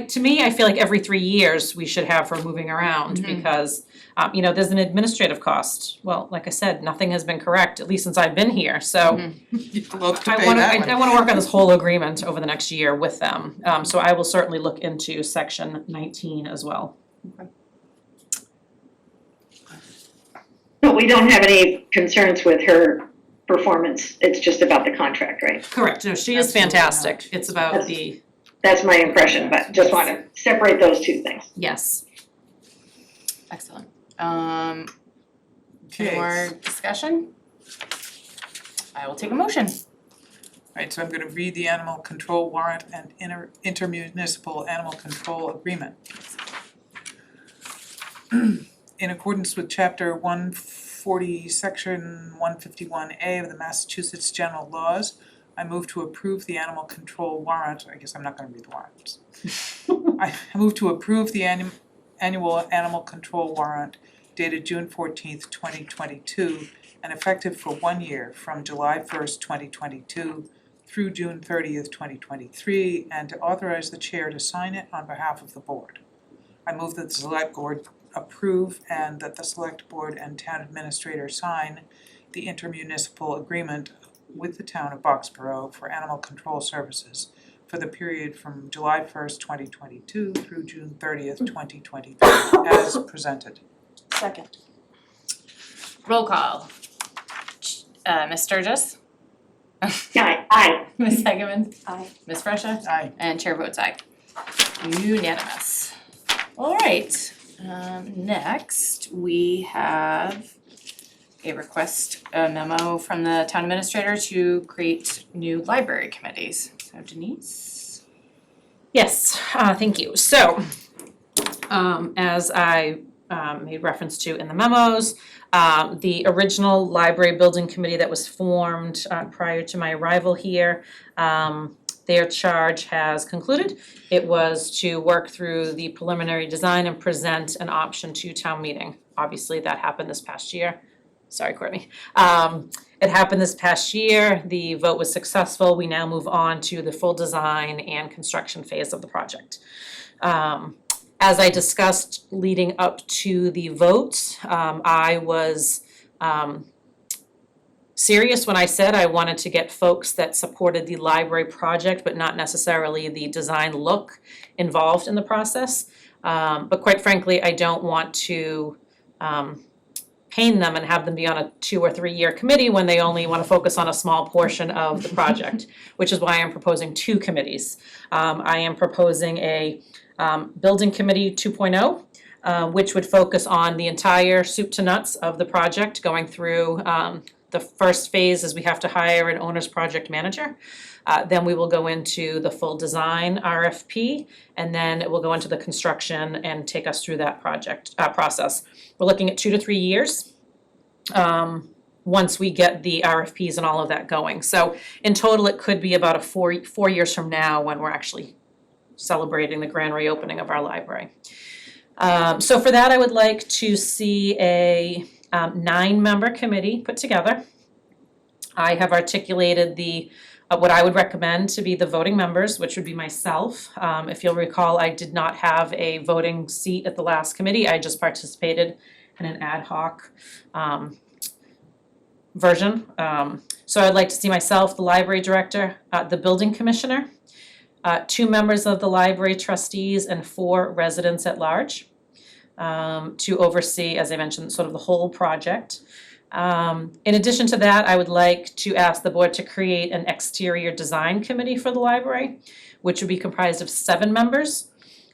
to me, I feel like every 3 years we should have her moving around because, there's an administrative cost. Well, like I said, nothing has been correct, at least since I've been here, so. Love to I pay wanna, that one. I wanna work on this whole agreement over the next year with them. So I will certainly look into section 19 as well. But we don't have any concerns with her performance, it's just about the contract, right? Correct, no, she is Absolutely fantastic. not. It's about the, That's my impression, but just want to separate those two things. Yes. Excellent. Any Okay. more discussion? I will take a motion. Right, so I'm gonna read the animal control warrant and inter-municipal animal control agreement. In accordance with chapter 140, section 151A of the Massachusetts General Laws, I move to approve the animal control warrant. I guess I'm not gonna read the warrant. I move to approve the annual animal control warrant dated June 14th, 2022, and effective for 1 year from July 1st, 2022 through June 30th, 2023, and to authorize the chair to sign it on behalf of the board. I move that the select board approve and that the select board and town administrator sign the intermunicipal agreement with the town of Boxborough for animal control services for the period from July 1st, 2022 through June 30th, 2023, as presented. Second. Roll call. Ms. Sturgis? Aye. Ms. Hegeman? Aye. Ms. Fresha? Aye. And chair votes aye. Unanimous. All right, next we have a request, a memo from the town administrator to create new library committees. So Denise? yes, thank you. So, as I made reference to in the memos, the original library building committee that was formed prior to my arrival here, their charge has concluded. It was to work through the preliminary design and present an option to town meeting. Obviously, that happened this past year. Sorry, Courtney. It happened this past year. The vote was successful. We now move on to the full design and construction phase of the project. As I discussed leading up to the vote, I was serious when I said I wanted to get folks that supported the library project, but not necessarily the design look involved in the process. But quite frankly, I don't want to pain them and have them be on a 2 or 3 year committee when they only want to focus on a small portion of the project, which is why I'm proposing 2 committees. I am proposing a building committee 2.0, which would focus on the entire soup to nuts of the project, going through the first phase is we have to hire an owner's project manager. Then we will go into the full design RFP, and then it will go into the construction and take us through that project process. We're looking at 2 to 3 years once we get the RFPs and all of that going. So in total, it could be about 4 years from now when we're actually celebrating the grand reopening of our library. So for that, I would like to see a 9-member committee put together. I have articulated the what I would recommend to be the voting members, which would be myself. If you'll recall, I did not have a voting seat at the last committee. I just participated in an ad hoc version. So I'd like to see myself, the library director, the building commissioner, 2 members of the library trustees, and 4 residents at large to oversee, as I mentioned, sort of the whole project. In addition to that, I would like to ask the board to create an exterior design committee for the library, which would be comprised of 7 members,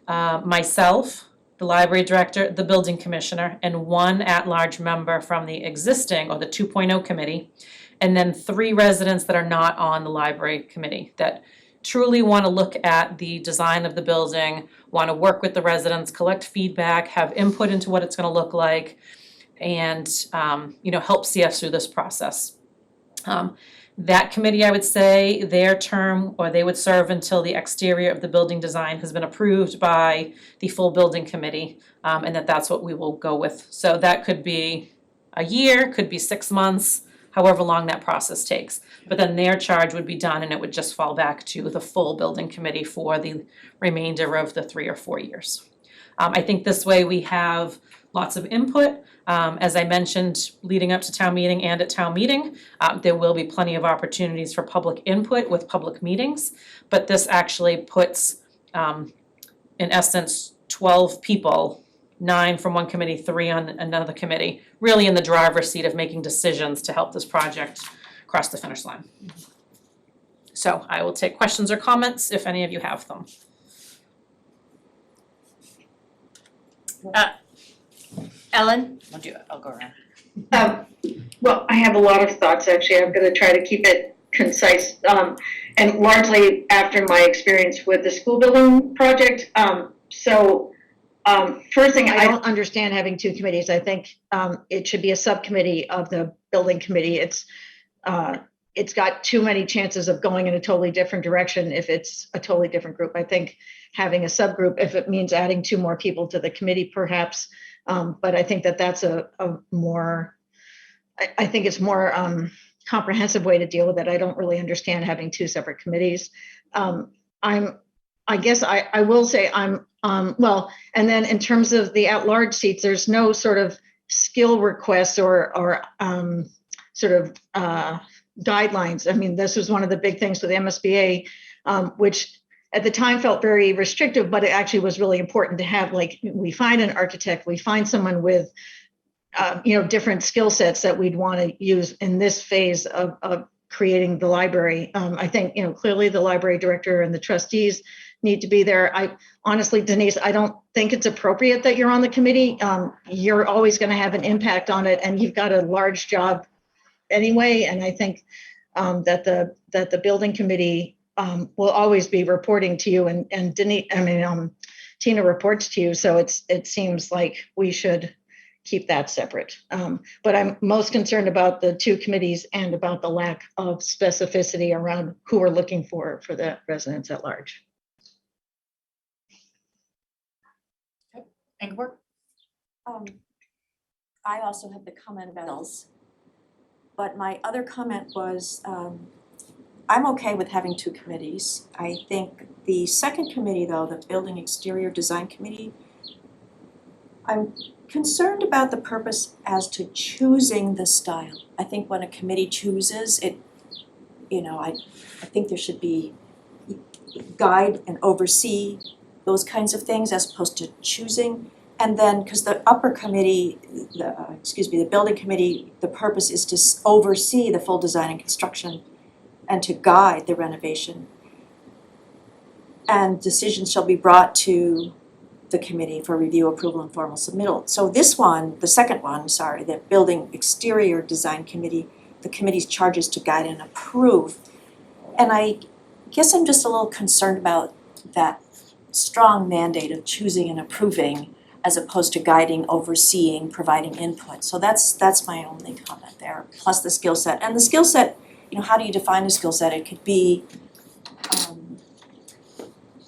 myself, the library director, the building commissioner, and 1 at-large member from the existing or the 2.0 committee, and then 3 residents that are not on the library committee that truly want to look at the design of the building, want to work with the residents, collect feedback, have input into what it's going to look like, and help see us through this process. That committee, I would say, their term, or they would serve until the exterior of the building design has been approved by the full building committee, and that's what we will go with. So that could be a year, could be 6 months, however long that process takes. But then their charge would be done, and it would just fall back to the full building committee for the remainder of the 3 or 4 years. I think this way we have lots of input. As I mentioned, leading up to town meeting and at town meeting, there will be plenty of opportunities for public input with public meetings, but this actually puts, in essence, 12 people, 9 from one committee, 3 on another committee, really in the driver's seat of making decisions to help this project cross the finish line. So I will take questions or comments if any of you have them. Ellen, I'll go around. Well, I have a lot of thoughts, actually. I'm gonna try to keep it concise, and largely after my experience with the school building project. First thing, I don't understand having 2 committees. I think it should be a subcommittee of the building committee. It's got too many chances of going in a totally different direction if it's a totally different group. I think having a subgroup, if it means adding 2 more people to the committee, perhaps, but I think that's a more, I think it's more comprehensive way to deal with it. I don't really understand having 2 separate committees. I guess I will say well, and then in terms of the at-large seats, there's no sort of skill requests or sort of guidelines. I mean, this was one of the big things with the MSBA, which at the time felt very restrictive, but it actually was really important to have, like, we find an architect, we find someone with, different skill sets that we'd want to use in this phase of creating the library. I think, clearly the library director and the trustees need to be there. I honestly, Denise, I don't think it's appropriate that you're on the committee. You're always going to have an impact on it, and you've got a large job anyway. And I think that the building committee will always be reporting to you, and Denise, Tina reports to you. So it seems like we should keep that separate. But I'm most concerned about the 2 committees and about the lack of specificity around who we're looking for the residents at large. Ingeborg? I also have the comment about bills, but my other comment was, I'm okay with having 2 committees. I think the second committee, though, the Building Exterior Design Committee, I'm concerned about the purpose as to choosing the style. I think when a committee chooses it, I think there should be guide and oversee those kinds of things as opposed to choosing. And then, because the upper committee, the building committee, the purpose is to oversee the full design and construction and to guide the renovation. And decisions shall be brought to the committee for review, approval, and formal submittal. So this one, the second one, the Building Exterior Design Committee, the committee's charge is to guide and approve. And I guess I'm just a little concerned about that strong mandate of choosing and approving as opposed to guiding, overseeing, providing input. So that's my only comment there, plus the skill set. And the skill set, how do you define a skill set? It could be,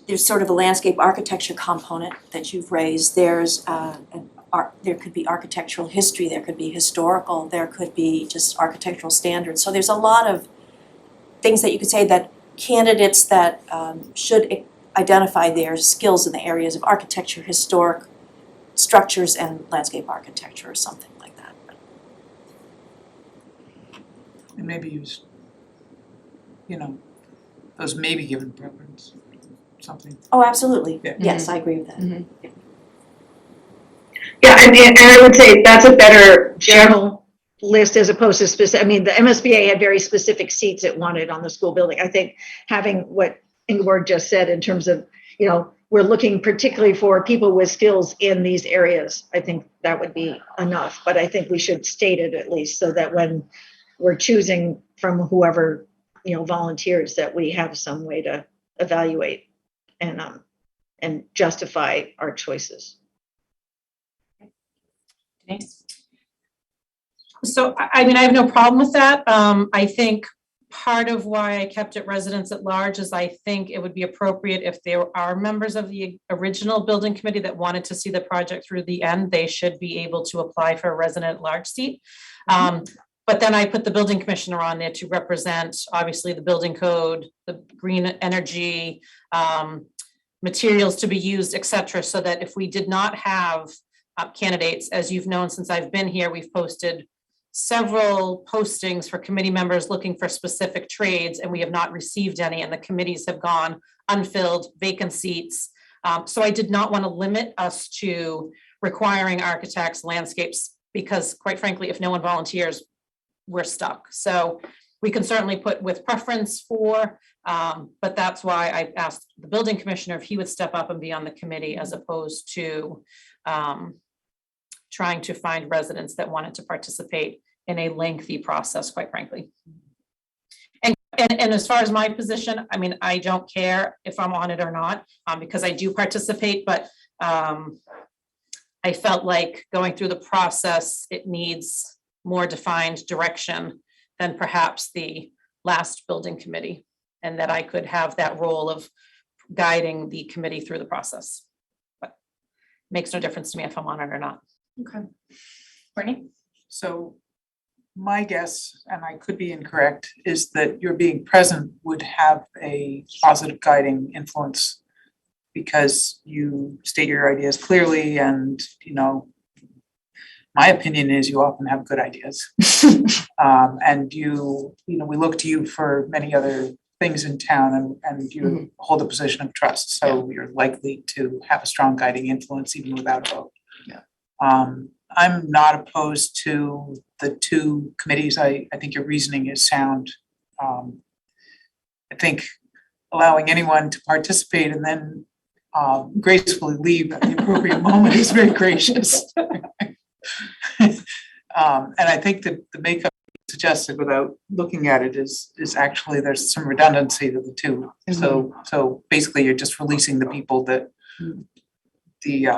there's sort of a landscape architecture component that you've raised. There's there could be architectural history, there could be historical, there could be just architectural standards. So there's a lot of things that you could say that candidates that should identify their skills in the areas of architecture, historic structures, and landscape architecture or something like that. And maybe use, those may be given preference, something. Oh, absolutely. Yeah. Yes, I agree with that. Mhm. Yeah, and I would say that's a better General list as opposed to specific. I mean, the MSBA had very specific seats it wanted on the school building. I think having what Ingeborg just said in terms of, we're looking particularly for people with skills in these areas. I think that would be enough, but I think we should state it at least so that when we're choosing from whoever, volunteers, that we have some way to evaluate and justify our choices. Denise? So, I mean, I have no problem with that. I think part of why I kept it residents at large is I think it would be appropriate if there are members of the original building committee that wanted to see the project through the end, they should be able to apply for a resident at large seat. But then I put the building commissioner on there to represent, obviously, the building code, the green energy, materials to be used, et cetera, so that if we did not have candidates, as you've known since I've been here, we've posted several postings for committee members looking for specific trades, and we have not received any, and the committees have gone unfilled, vacant seats. So I did not want to limit us to requiring architects, landscapes, because quite frankly, if no one volunteers, we're stuck. So we can certainly put with preference for, but that's why I asked the building commissioner if he would step up and be on the committee as opposed to trying to find residents that wanted to participate in a lengthy process, quite frankly. And as far as my position, I mean, I don't care if I'm on it or not, because I do participate, but I felt like going through the process, it needs more defined direction than perhaps the last building committee, and that I could have that role of guiding the committee through the process. But makes no difference to me if I'm on it or not. Okay. Brittany? So my guess, and I could be incorrect, is that your being present would have a positive guiding influence because you state your ideas clearly, and, my opinion is you often have good ideas. And we look to you for many other things in town, and you hold a position of trust, so you're likely to have a strong guiding influence even without a vote. Yeah. I'm not opposed to the two committees. I think your reasoning is sound. I think allowing anyone to participate and then gracefully leave at the appropriate moment is very gracious. And I think that the makeup suggested without looking at it is actually, there's some redundancy to the two. So basically you're just releasing the people that the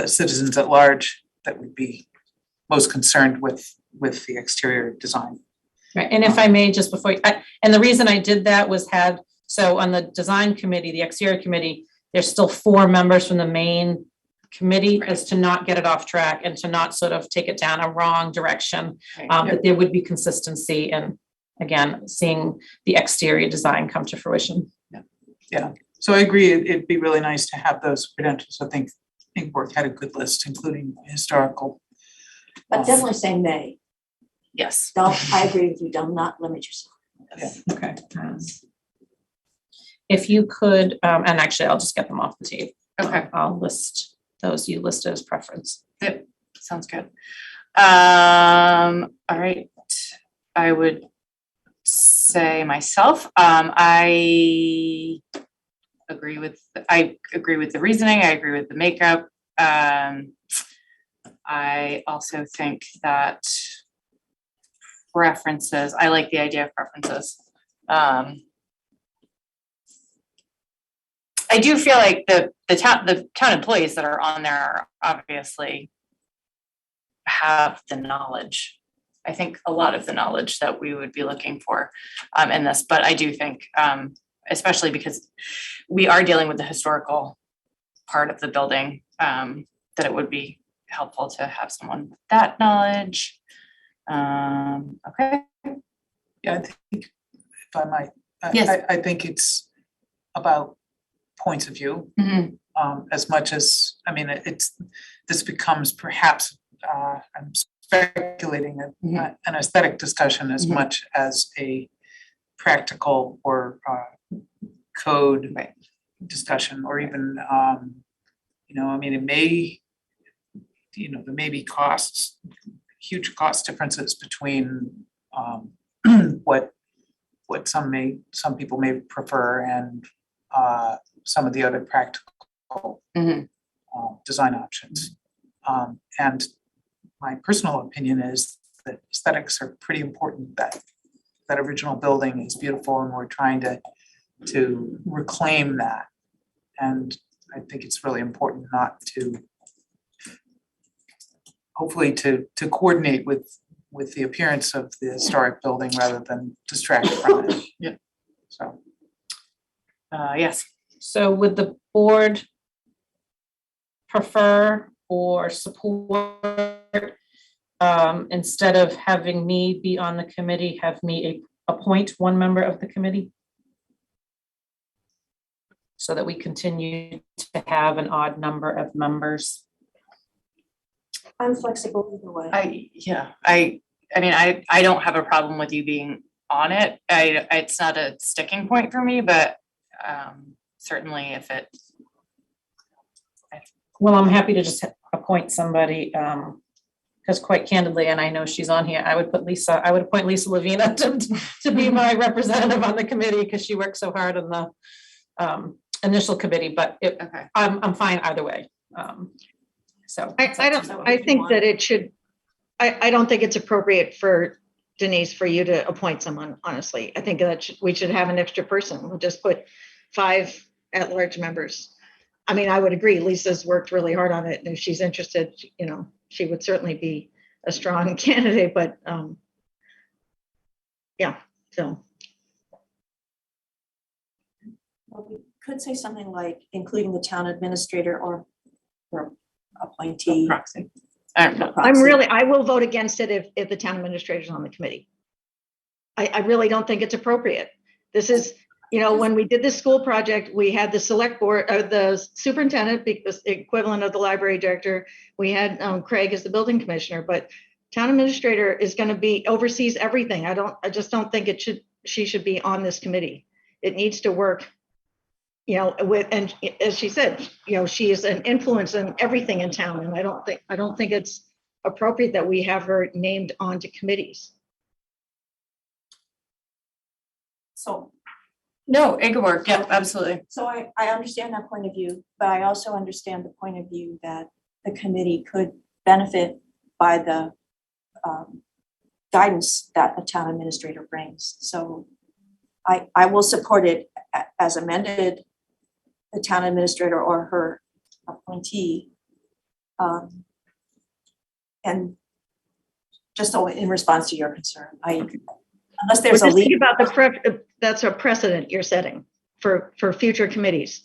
citizens at large that would be most concerned with the exterior design. Right, and if I may, just before, and the reason I did that was so on the design committee, the exterior committee, there's still 4 members from the main committee, as to not get it off track and to not sort of take it down a wrong direction. That there would be consistency and, again, seeing the exterior design come to fruition. Yeah, so I agree, it'd be really nice to have those credentials. I think Inkwork had a good list, including historical. But definitely say may. Yes. I agree with you, do not limit yourself. Okay. If you could, and actually I'll just get them off the tape. Okay. I'll list those you listed as preference. Yep, sounds good. All right, I would say myself, I agree with the reasoning, I agree with the makeup. I also think that preferences, I like the idea of preferences. I do feel like the town employees that are on there obviously have the knowledge. I think a lot of the knowledge that we would be looking for in this, but I do think, especially because we are dealing with the historical part of the building, that it would be helpful to have someone with that knowledge. Okay. Yeah, I think, if I might, Yes. I think it's about points of view, as much as, I mean, this becomes perhaps, I'm speculating, an aesthetic discussion as much as a practical or code discussion, or even, I mean, it may, there may be huge cost differences between what some people may prefer and some of the other practical Mhm. design options. And my personal opinion is that aesthetics are pretty important, that original building is beautiful and we're trying to reclaim that. And I think it's really important not to, hopefully to coordinate with the appearance of the historic building rather than distract from it. Yeah. So. Yes. So would the board prefer or support, instead of having me be on the committee, have me appoint one member of the committee? So that we continue to have an odd number of members. I'm flexible either way. I mean, I don't have a problem with you being on it. It's not a sticking point for me, but certainly if it. Well, I'm happy to just appoint somebody, because quite candidly, and I know she's on here, I would appoint Lisa Lavina to be my representative on the committee, because she worked so hard on the initial committee, but Okay. I'm fine either way. So. I think that it should, I don't think it's appropriate for Denise, for you to appoint someone, honestly. I think that we should have an extra person. We'll just put 5 at-large members. I mean, I would agree, Lisa's worked really hard on it, and if she's interested, you know, she would certainly be a strong candidate, but yeah, so. Well, we could say something like including the town administrator or appointee. Proxy. I don't know. I will vote against it if the town administrator is on the committee. I really don't think it's appropriate. This is, you know, when we did this school project, we had the select board, or the superintendent, because equivalent of the library director. We had Craig as the building commissioner, but town administrator is going to be, oversees everything. I just don't think she should be on this committee. It needs to work, you know, and as she said, you know, she is an influence in everything in town, and I don't think it's appropriate that we have her named onto committees. So No, it could work. Yep, absolutely. So I understand that point of view, but I also understand the point of view that the committee could benefit by the guidance that the town administrator brings. So I will support it as amended, the town administrator or her appointee. And just so in response to your concern, unless there's a Just think legal. about that's a precedent you're setting for future committees.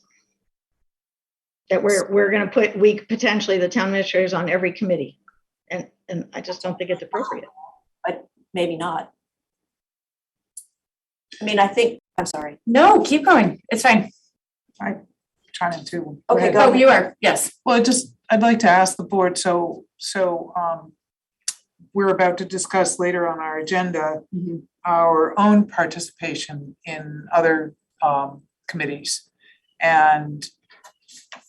That we're going to put, potentially the town administrators on every committee. And I just don't think it's appropriate. But maybe not. I mean, I think, I'm sorry. No, keep going. It's fine. Trying to. Okay, ahead. go Oh, ahead. you are. Yes. Well, I'd like to ask the board, so we're about to discuss later on our agenda Mhm. our own participation in other committees. And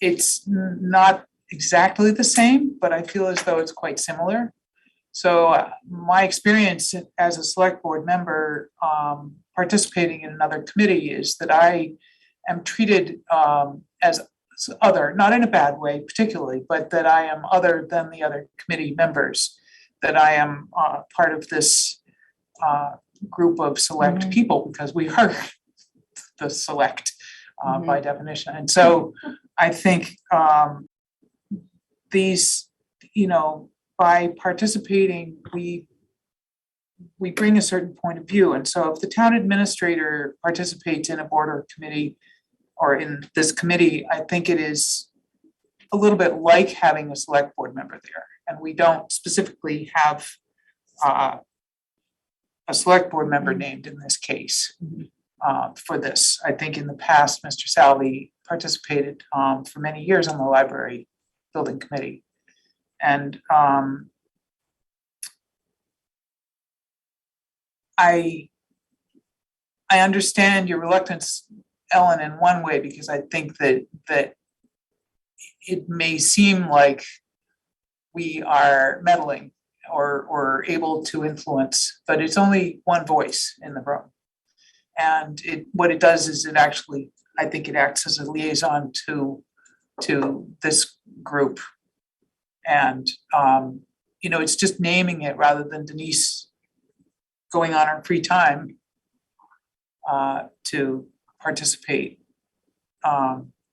it's not exactly the same, but I feel as though it's quite similar. So my experience as a select board member participating in another committee is that I am treated as other, not in a bad way particularly, but that I am other than the other committee members, that I am part of this group of select people, because we are the select by definition. And so I think these, you know, by participating, we bring a certain point of view. And so if the town administrator participates in a board or committee, or in this committee, I think it is a little bit like having a select board member there. And we don't specifically have a select board member named in this case for this. I think in the past, Mr. Salvi participated for many years on the library building committee. And I understand your reluctance, Ellen, in one way, because I think that it may seem like we are meddling or able to influence, but it's only one voice in the room. And what it does is it actually, I think it acts as a liaison to to this group. And, you know, it's just naming it rather than Denise going on her free time to participate.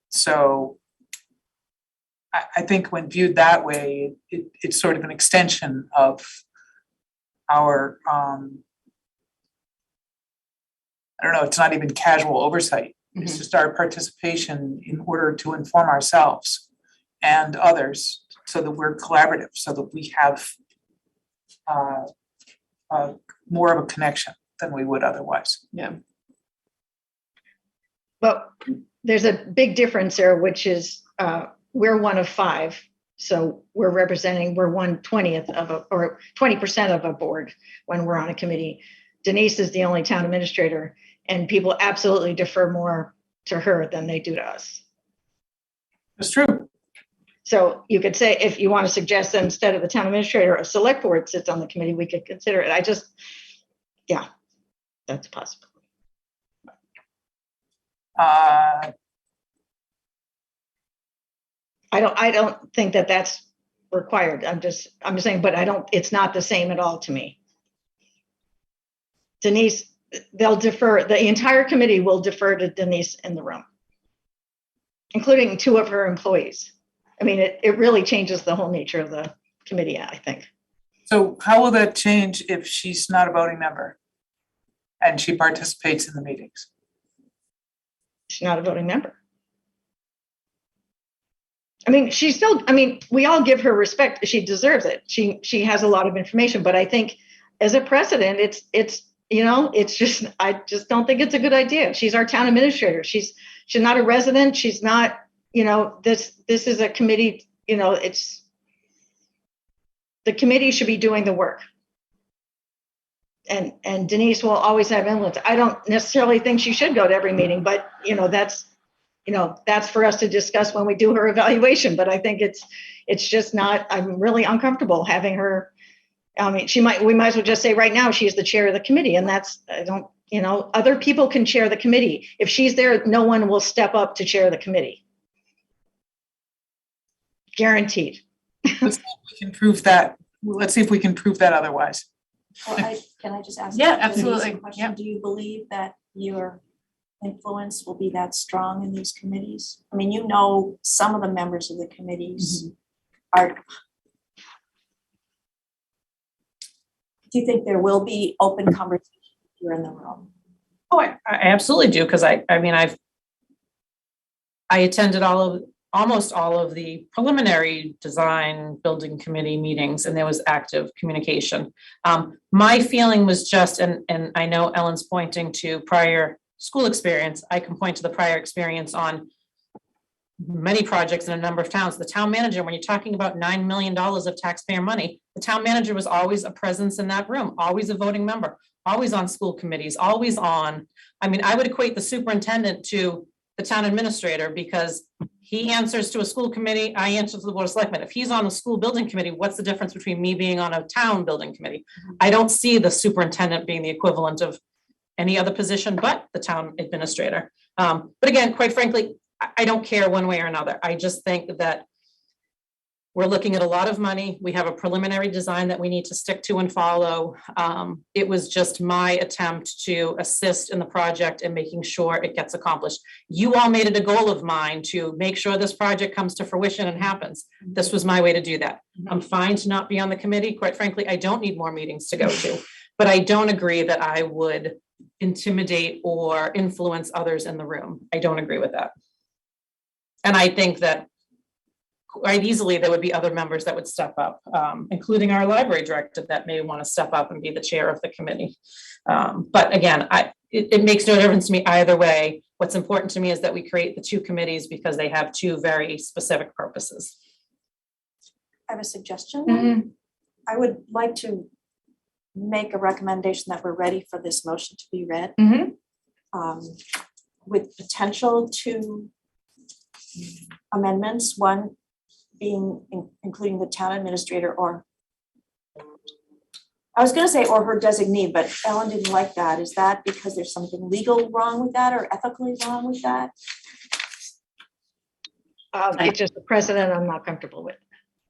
So I think when viewed that way, it's sort of an extension of our, I don't know, it's not even casual oversight. It's just our participation in order to inform ourselves and others so that we're collaborative, so that we have more of a connection than we would otherwise. Yeah. But there's a big difference there, which is we're one of 5. So we're 1/20th of or 20% of a board when we're on a committee. Denise is the only town administrator, and people absolutely defer more to her than they do to us. It's true. So you could say, if you want to suggest that instead of the town administrator, a select board sits on the committee, we could consider it. Yeah, that's possible. I don't think that that's required. I'm just saying, but it's not the same at all to me. Denise, they'll defer, the entire committee will defer to Denise in the room, including 2 of her employees. I mean, it really changes the whole nature of the committee, I think. So how will that change if she's not a voting member and she participates in the meetings? She's not a voting member. I mean, we all give her respect. She deserves it. She has a lot of information, but I think as a precedent, I just don't think it's a good idea. She's our town administrator. She's not a resident. She's not, this is a committee, the committee should be doing the work. And Denise will always have influence. I don't necessarily think she should go to every meeting, but that's for us to discuss when we do her evaluation. But I think it's just not, I'm really uncomfortable having her. I mean, we might as well just say right now, she's the chair of the committee, and other people can chair the committee. If she's there, no one will step up to chair the committee. Guaranteed. Let's see if we can prove that. Let's see if we can prove that otherwise. Well, can I just ask? Yeah, Denise a absolutely. question? Yeah. Do you believe that your influence will be that strong in these committees? I mean, some of the members of the committees are. Do you think there will be open conversation here in the room? Oh, I absolutely do, because I attended almost all of the preliminary design building committee meetings, and there was active communication. My feeling was just, and I know Ellen's pointing to prior school experience, I can point to the prior experience on many projects in a number of towns. The town manager, when you're talking about $9 million of taxpayer money, the town manager was always a presence in that room, always a voting member, always on school committees, always on. I mean, I would equate the superintendent to the town administrator, because he answers to a school committee, I answer to the board of selectmen. If he's on the school building committee, what's the difference between me being on a town building committee? I don't see the superintendent being the equivalent of any other position but the town administrator. But again, quite frankly, I don't care one way or another. I just think that we're looking at a lot of money. We have a preliminary design that we need to stick to and follow. It was just my attempt to assist in the project and making sure it gets accomplished. You all made it a goal of mine to make sure this project comes to fruition and happens. This was my way to do that. I'm fine to not be on the committee. Quite frankly, I don't need more meetings to go to, but I don't agree that I would intimidate or influence others in the room. I don't agree with that. And I think that quite easily there would be other members that would step up, including our library director that may want to step up and be the chair of the committee. But again, it makes no difference to me either way. What's important to me is that we create the 2 committees because they have 2 very specific purposes. I have a suggestion. I would like to make a recommendation that we're ready for this motion to be read. With potential 2 amendments, one being including the town administrator or I was gonna say or her designee, but Ellen didn't like that. Is that because there's something legal wrong with that or ethically wrong with that? It's just the precedent I'm not comfortable with.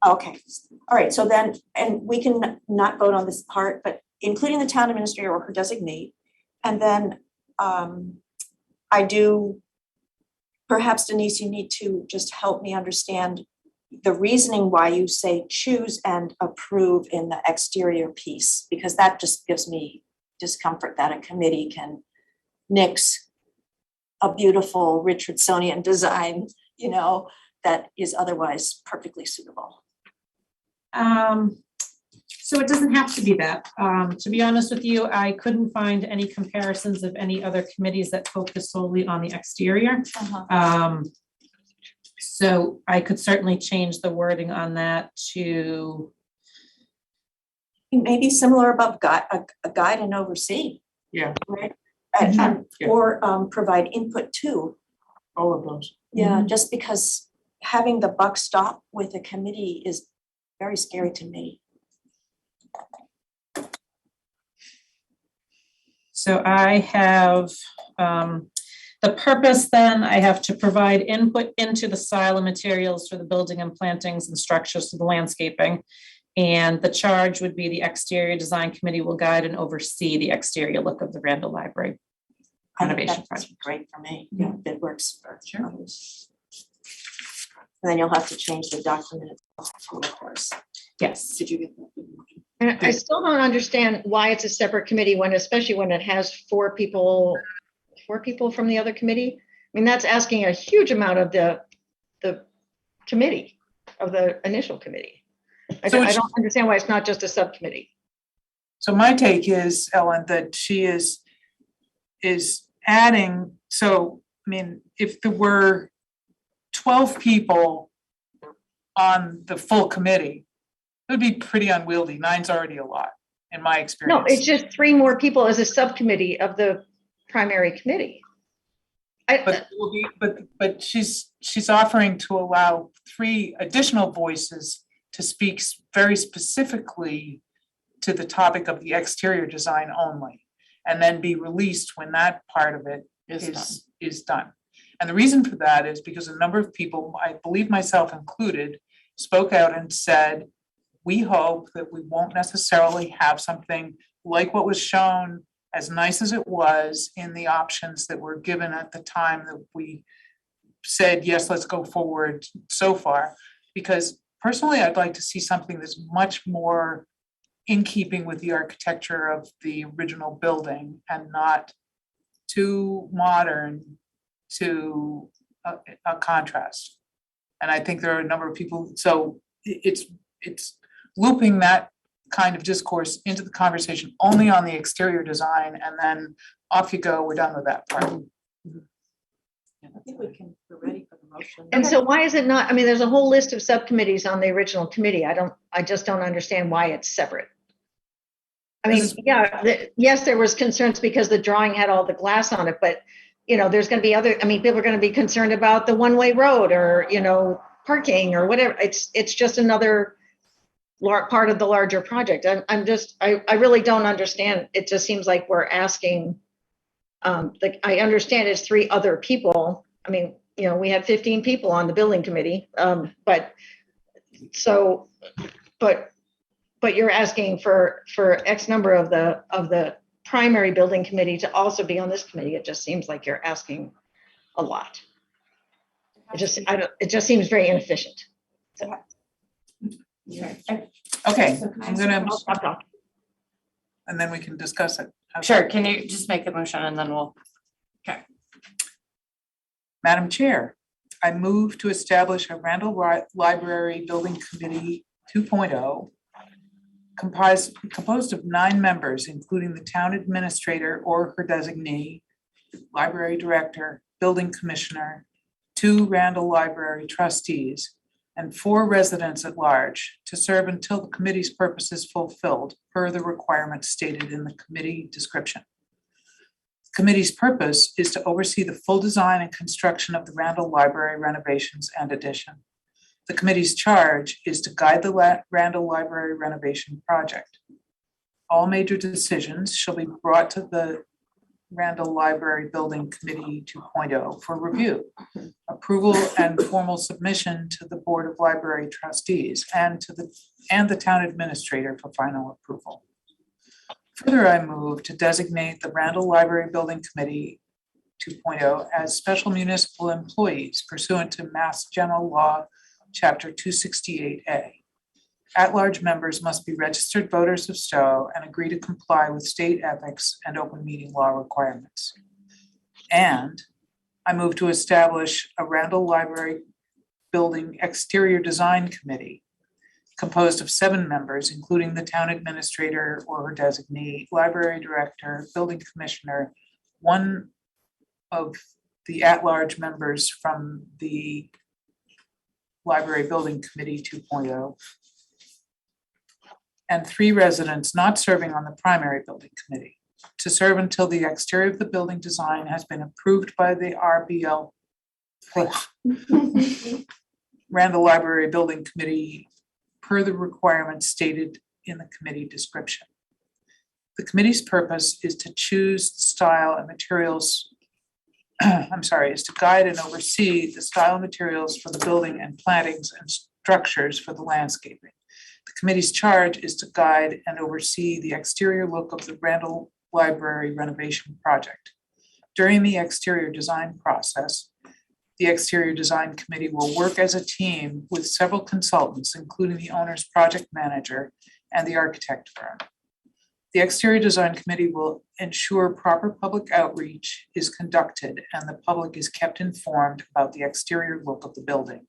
Okay, all right, so then, and we can not vote on this part, but including the town administrator or her designate. And then I do, perhaps Denise, you need to just help me understand the reasoning why you say choose and approve in the exterior piece, because that just gives me discomfort that a committee can nix a beautiful Richardsonian design, you know, that is otherwise perfectly suitable. So it doesn't have to be that. To be honest with you, I couldn't find any comparisons of any other committees that focus solely on the exterior. So I could certainly change the wording on that to, Maybe similar above guide, a guide and oversee. Yeah. Right? Yeah. Or provide input to. All of those. Yeah, just because having the buck stop with a committee is very scary to me. so I have, the purpose then, I have to provide input into the style and materials for the building and plantings and structures for the landscaping. And the charge would be the exterior design committee will guide and oversee the exterior look of the Randall Library I think renovation that's project. great for me, yeah, it works for others. And then you'll have to change the document itself, of course. Yes. Did you get that? And I still don't understand why it's a separate committee when, especially when it has four people from the other committee. I mean, that's asking a huge amount of the committee, of the initial committee. I So don't understand why it's not just a subcommittee. So my take is, Ellen, that she is adding, so, I mean, if there were 12 people on the full committee, it would be pretty unwieldy. 9's already a lot, in my experience. No, it's just 3 more people as a subcommittee of the primary committee. But she's offering to allow 3 additional voices to speak very specifically to the topic of the exterior design only, and then be released when that part of it is done. And the reason for that is because a number of people, I believe myself included, spoke out and said, we hope that we won't necessarily have something like what was shown, as nice as it was, in the options that were given at the time that we said, yes, let's go forward so far. Because personally, I'd like to see something that's much more in keeping with the architecture of the original building and not too modern to a contrast. And I think there are a number of people, so it's looping that kind of discourse into the conversation only on the exterior design, and then off you go, we're done with that part. I think we're ready for the motion. And so why is it not, I mean, there's a whole list of subcommittees on the original committee. I just don't understand why it's separate. I mean, yes, there was concerns because the drawing had all the glass on it, but there's going to be people are going to be concerned about the one-way road or, parking or whatever. It's just another part of the larger project. I really don't understand. It just seems like we're asking, I understand it's 3 other people. I mean, we had 15 people on the building committee, but you're asking for X number of the primary building committee to also be on this committee. It just seems like you're asking a lot. It just seems very inefficient. So. Okay, I'm gonna, I'll stop talking. and then we can discuss it. Sure, can you just make the motion and then we'll, Madam Chair, I move to establish a Randall Library Building Committee 2.0 composed of 9 members, including the town administrator or her designee, library director, building commissioner, 2 Randall Library trustees, and 4 residents at large, to serve until the committee's purpose is fulfilled per the requirements stated in the committee description. The committee's purpose is to oversee the full design and construction of the Randall Library renovations and addition. The committee's charge is to guide the Randall Library renovation project. All major decisions shall be brought to the Randall Library Building Committee 2.0 for review, approval and formal submission to the Board of Library Trustees and the Town Administrator for final approval. Further, I move to designate the Randall Library Building Committee 2.0 as special municipal employees pursuant to Mass General Law, Chapter 268A. At-large members must be registered voters of Stowe and agree to comply with state ethics and open meeting law requirements. And I move to establish a Randall Library Building Exterior Design Committee composed of 7 members, including the town administrator or her designee, library director, building commissioner, one of the at-large members from the Library Building Committee 2.0, and 3 residents not serving on the primary building committee to serve until the exterior of the building design has been approved by the RBL Randall Library Building Committee per the requirements stated in the committee description. The committee's purpose is to choose the style and materials, is to guide and oversee the style and materials for the building and plantings and structures for the landscaping. The committee's charge is to guide and oversee the exterior look of the Randall Library renovation project. During the exterior design process, the exterior design committee will work as a team with several consultants, including the owner's project manager and the architect firm. The exterior design committee will ensure proper public outreach is conducted and the public is kept informed about the exterior look of the building.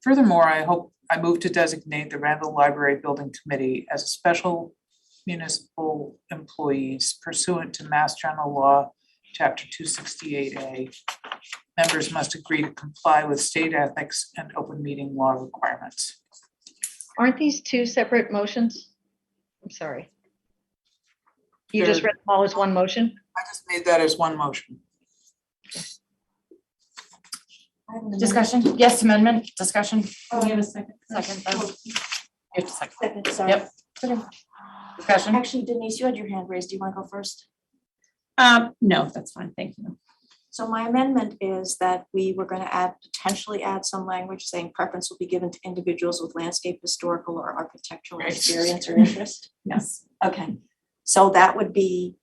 Furthermore, I move to designate the Randall Library Building Committee as a special municipal employees pursuant to Mass General Law, Chapter 268A. Members must agree to comply with state ethics and open meeting law requirements. Aren't these 2 separate motions? I'm sorry. You just They're- read them all as one motion? I just made that as one motion. Discussion, yes, amendment, discussion. Can we have a second? Second, you have to second. Second, sorry. Yep. Discussion. Actually, Denise, you had your hand raised. Do you want to go first? No, that's fine, thank you. So my amendment is that we were going to potentially add some language saying preference will be given to individuals with landscape, historical, or architectural Right. experience or interest. Yes. Okay, so that would be,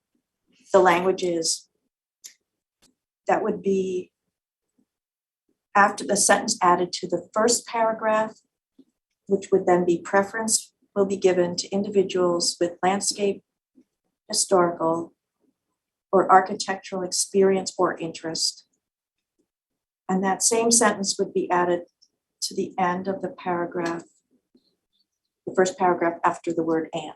the language is, that would be after the sentence added to the first paragraph, which would then be preference will be given to individuals with landscape, historical, or architectural experience or interest. And that same sentence would be added to the end of the paragraph, the first paragraph after the word and.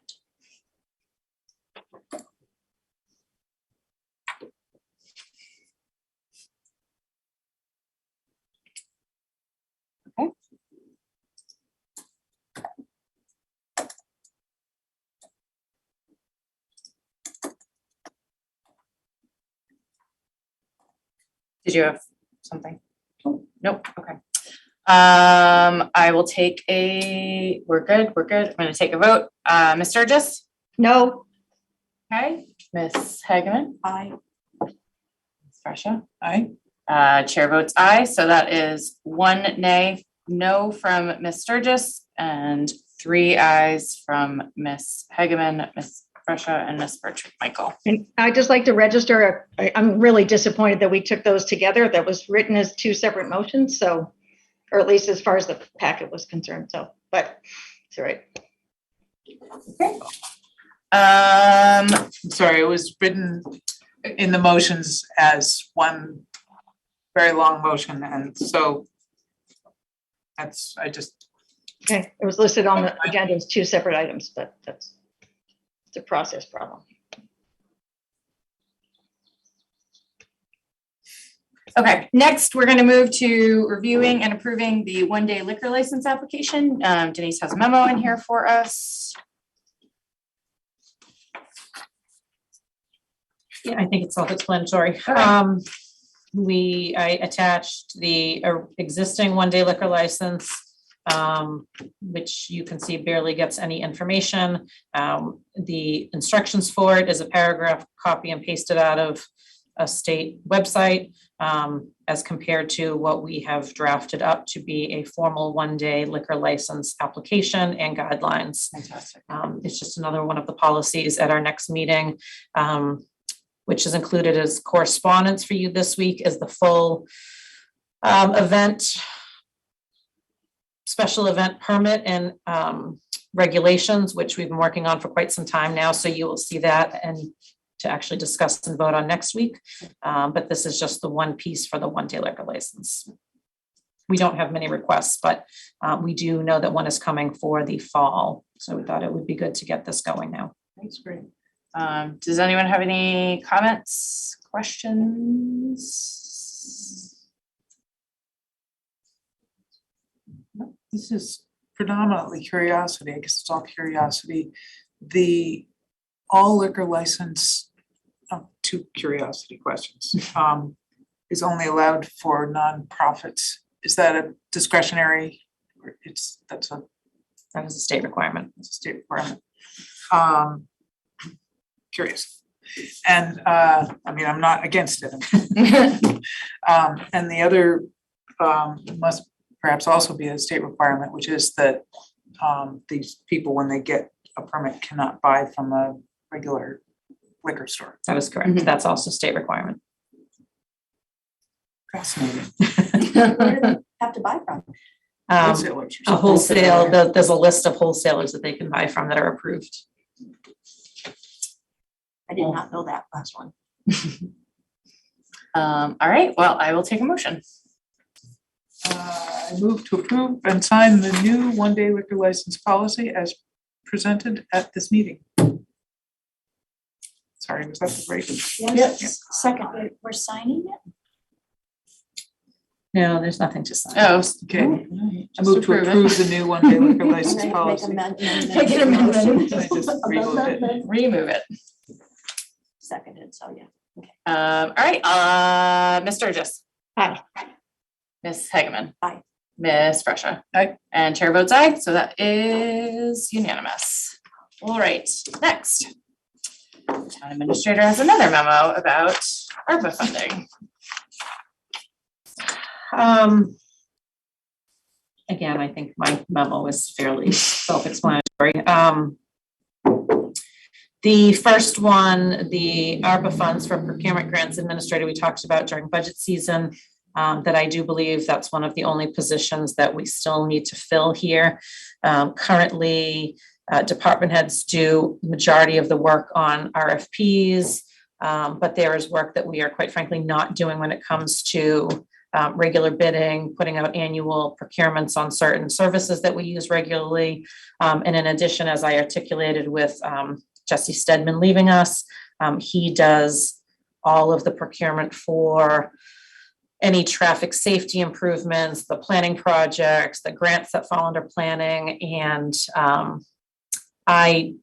Did you have something? Nope, okay. I will take we're good. I'm gonna take a vote. Ms. Sturgis? No. Okay. Ms. Hageman? Aye. Ms. Fresha? Aye. Chair votes aye, so that is 1 nay, no from Ms. Sturgis, and 3 ayes from Ms. Hageman, Ms. Fresha, and Ms. Bertram Michael. And I'd just like to register, I'm really disappointed that we took those together. That was written as 2 separate motions, so, or at least as far as the packet was concerned, so, but it's all right. I'm sorry, it was written in the motions as one very long motion, and so that's, Okay, it was listed on the agenda as 2 separate items, but it's a process problem. Okay, next, we're gonna move to reviewing and approving the 1-day liquor license application. Denise has a memo in here for us. Yeah, I think it's self-explanatory. I attached the existing 1-day liquor license which you can see barely gets any information. The instructions for it is a paragraph copy and pasted out of a state website, as compared to what we have drafted up to be a formal one-day liquor license application and guidelines. Fantastic. It's just another one of the policies at our next meeting, which is included as correspondence for you this week is the full event, special event permit and regulations, which we've been working on for quite some time now. So you will see that and to actually discuss and vote on next week. But this is just the one piece for the one-day liquor license. We don't have many requests, but we do know that one is coming for the fall. So we thought it would be good to get this going now. That's great. Does anyone have any comments, questions? This is predominantly curiosity, I guess it's all curiosity. All liquor license, two curiosity questions, is only allowed for nonprofits. Is that a discretionary, or That is a state requirement. it's a state requirement? Curious. And, I mean, I'm not against it. And the other, must perhaps also be a state requirement, which is that, these people, when they get a permit, cannot buy from a regular liquor store. That is correct. That's also state requirement. Fascinating. Where do they have to buy from? Wholesalers or A something. wholesale, there's a list of wholesalers that they can buy from that are approved. I did not know that last one. All right, well, I will take a motion. I move to approve and sign the new one-day liquor license policy as presented at this meeting. Sorry, was that the right? Yes, second, we're signing it? No, there's nothing to sign. Oh, Okay. I just move to approve the new one-day liquor license Make policy. amendment. Make an amendment. I just removed it. Remove it. Seconded, so yeah. All right, Ms. Sturgis. Aye. Ms. Hageman. Aye. Ms. Fresha. Aye. And chair votes aye, so that is unanimous. All right, next. Town administrator has another memo about ARPA funding. Again, I think my memo is fairly self-explanatory. The first one, the ARPA funds for procurement grants administrator, we talked about during budget season, that I do believe that's one of the only positions that we still need to fill here. Currently, department heads do the majority of the work on RFPs, but there is work that we are quite frankly not doing when it comes to regular bidding, putting out annual procurements on certain services that we use regularly. And in addition, as I articulated with Jesse Stedman leaving us, he does all of the procurement for any traffic safety improvements, the planning projects, the grants that fall under planning. And I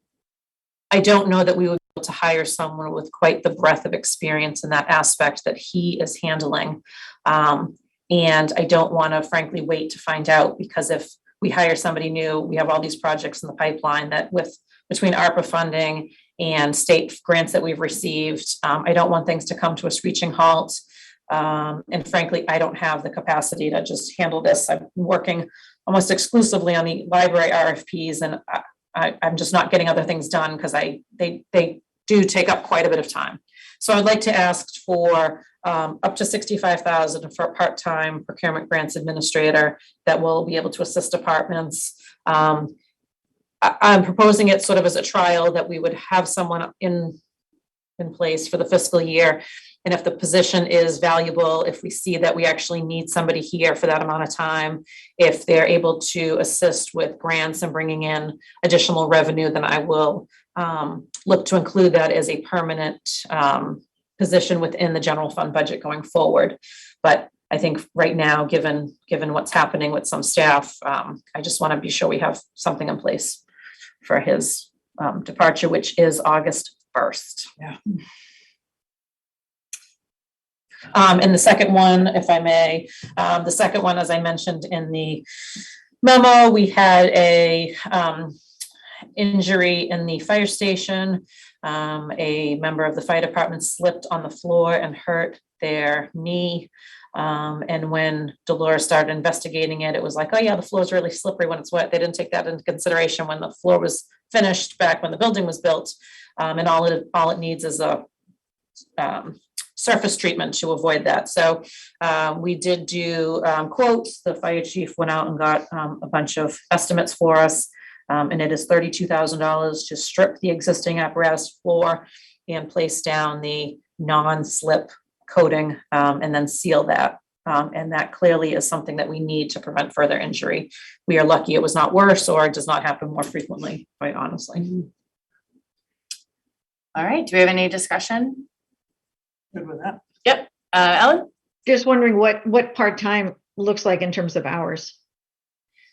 don't know that we would be able to hire someone with quite the breadth of experience in that aspect that he is handling. And I don't want to frankly wait to find out, because if we hire somebody new, we have all these projects in the pipeline that between ARPA funding and state grants that we've received, I don't want things to come to a screeching halt. And frankly, I don't have the capacity to just handle this. I'm working almost exclusively on the library RFPs, and I'm just not getting other things done because they do take up quite a bit of time. So I'd like to ask for up to $65,000 for a part-time procurement grants administrator that will be able to assist departments. I'm proposing it sort of as a trial, that we would have someone in place for the fiscal year. And if the position is valuable, if we see that we actually need somebody here for that amount of time, if they're able to assist with grants and bringing in additional revenue, then I will look to include that as a permanent position within the general fund budget going forward. But I think right now, given what's happening with some staff, I just want to be sure we have something in place for his departure, which is August 1st. Yeah. And the second one, if I may, the second one, as I mentioned in the Memo, we had a injury in the fire station. A member of the fire department slipped on the floor and hurt their knee. And when Dolores started investigating it, it was like, oh yeah, the floor is really slippery when it's wet. They didn't take that into consideration when the floor was finished back when the building was built. And all it needs is a surface treatment to avoid that. So we did do quotes. The fire chief went out and got a bunch of estimates for us. And it is $32,000 to strip the existing apparatus floor and place down the non-slip coating and then seal that. And that clearly is something that we need to prevent further injury. We are lucky it was not worse or it does not happen more frequently, quite honestly. All right, do we have any discussion? Good with that. Yep, Ellen? Just wondering what part-time looks like in terms of hours.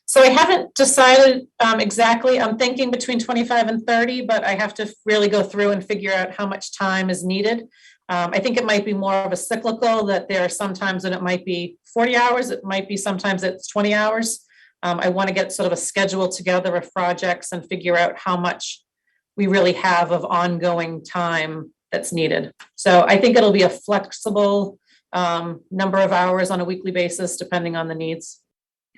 So I haven't decided exactly. I'm thinking between 25 and 30, but I have to really go through and figure out how much time is needed. I think it might be more of a cyclical, that there are sometimes when it might be 40 hours, it might be sometimes it's 20 hours. I want to get sort of a schedule together of projects and figure out how much we really have of ongoing time that's needed. So I think it'll be a flexible number of hours on a weekly basis, depending on the needs.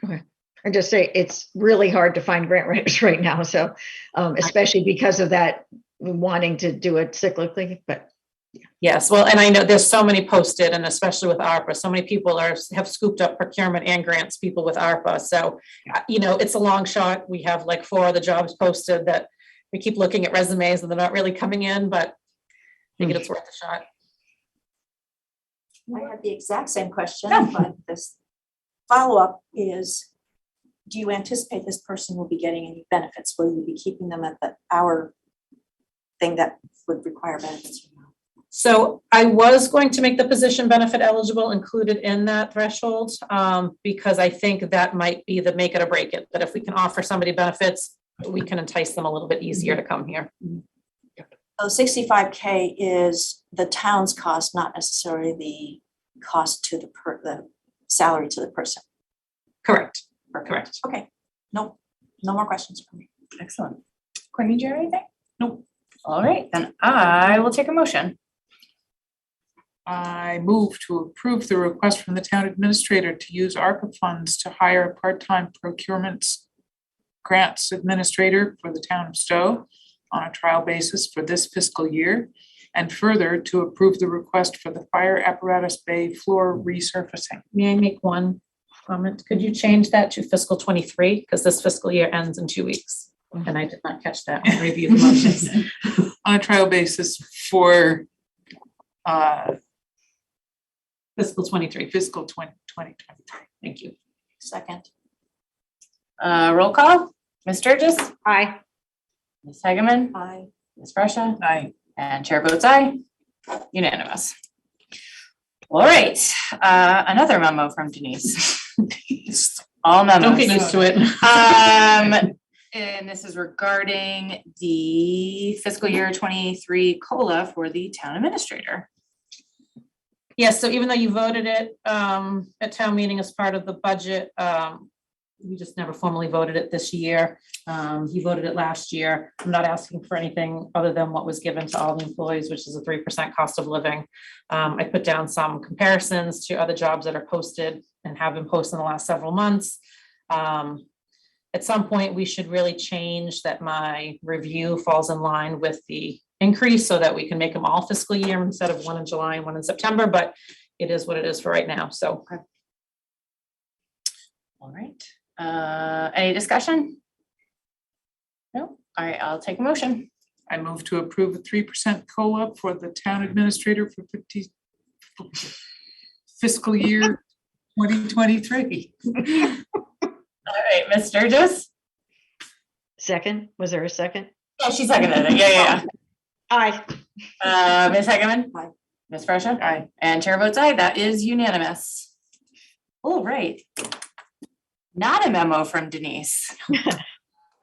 Okay. I just say it's really hard to find grant writers right now. So especially because of that, wanting to do it cyclically, but. Yes, well, and I know there's so many posted, and especially with ARPA, so many people have scooped up procurement and grants people with ARPA. So, you know, it's a long shot. We have like 4 other jobs posted that we keep looking at resumes and they're not really coming in, but I think it's worth a shot. I had the exact same question, Yeah. but this follow-up is, do you anticipate this person will be getting any benefits? Will you be keeping them at the hour thing that would require benefits? So I was going to make the position benefit eligible included in that threshold, because I think that might be the make it or break it, that if we can offer somebody benefits, we can entice them a little bit easier to come here. So 65K is the town's cost, not necessarily the cost to the salary to the person. Correct, correct. Okay, no more questions from me. Excellent. Courtney, do you have anything? Nope. All right, then I will take a motion. I move to approve the request from the town administrator to use ARPA funds to hire a part-time procurement grants administrator for the town of Stowe on a trial basis for this fiscal year, and further to approve the request for the fire apparatus bay floor resurfacing. May I make one comment? Could you change that to fiscal 23? Because this fiscal year ends in 2 weeks. And I did not catch that when I reviewed the motions. On a trial basis for Fiscal 23. fiscal 2023. Thank you. Second. Roll call, Ms. Sturgis, Aye. Ms. Hageman, Aye. Ms. Fresha, Aye. and chair votes aye. Unanimous. All right, another memo from Denise. All memos. Don't get used to it. And this is regarding the fiscal year 23 COLA for the town administrator. Yes, so even though you voted it at town meeting as part of the budget, we just never formally voted it this year. You voted it last year. I'm not asking for anything other than what was given to all the employees, which is a 3% cost of living. I put down some comparisons to other jobs that are posted and have been posted in the last several months. At some point, we should really change that my review falls in line with the increase so that we can make them all fiscal year instead of 1 in July and 1 in September, but it is what it is for right now, so. All right, any discussion? No, all right, I'll take a motion. I move to approve a 3% COLA for the town administrator for fiscal year 2023. All right, Ms. Sturgis? Second, was there a second? Yeah, she seconded it, yeah. Aye. Ms. Hageman? Aye. Ms. Fresha? Aye. And chair votes aye, that is unanimous. All right. Not a memo from Denise. All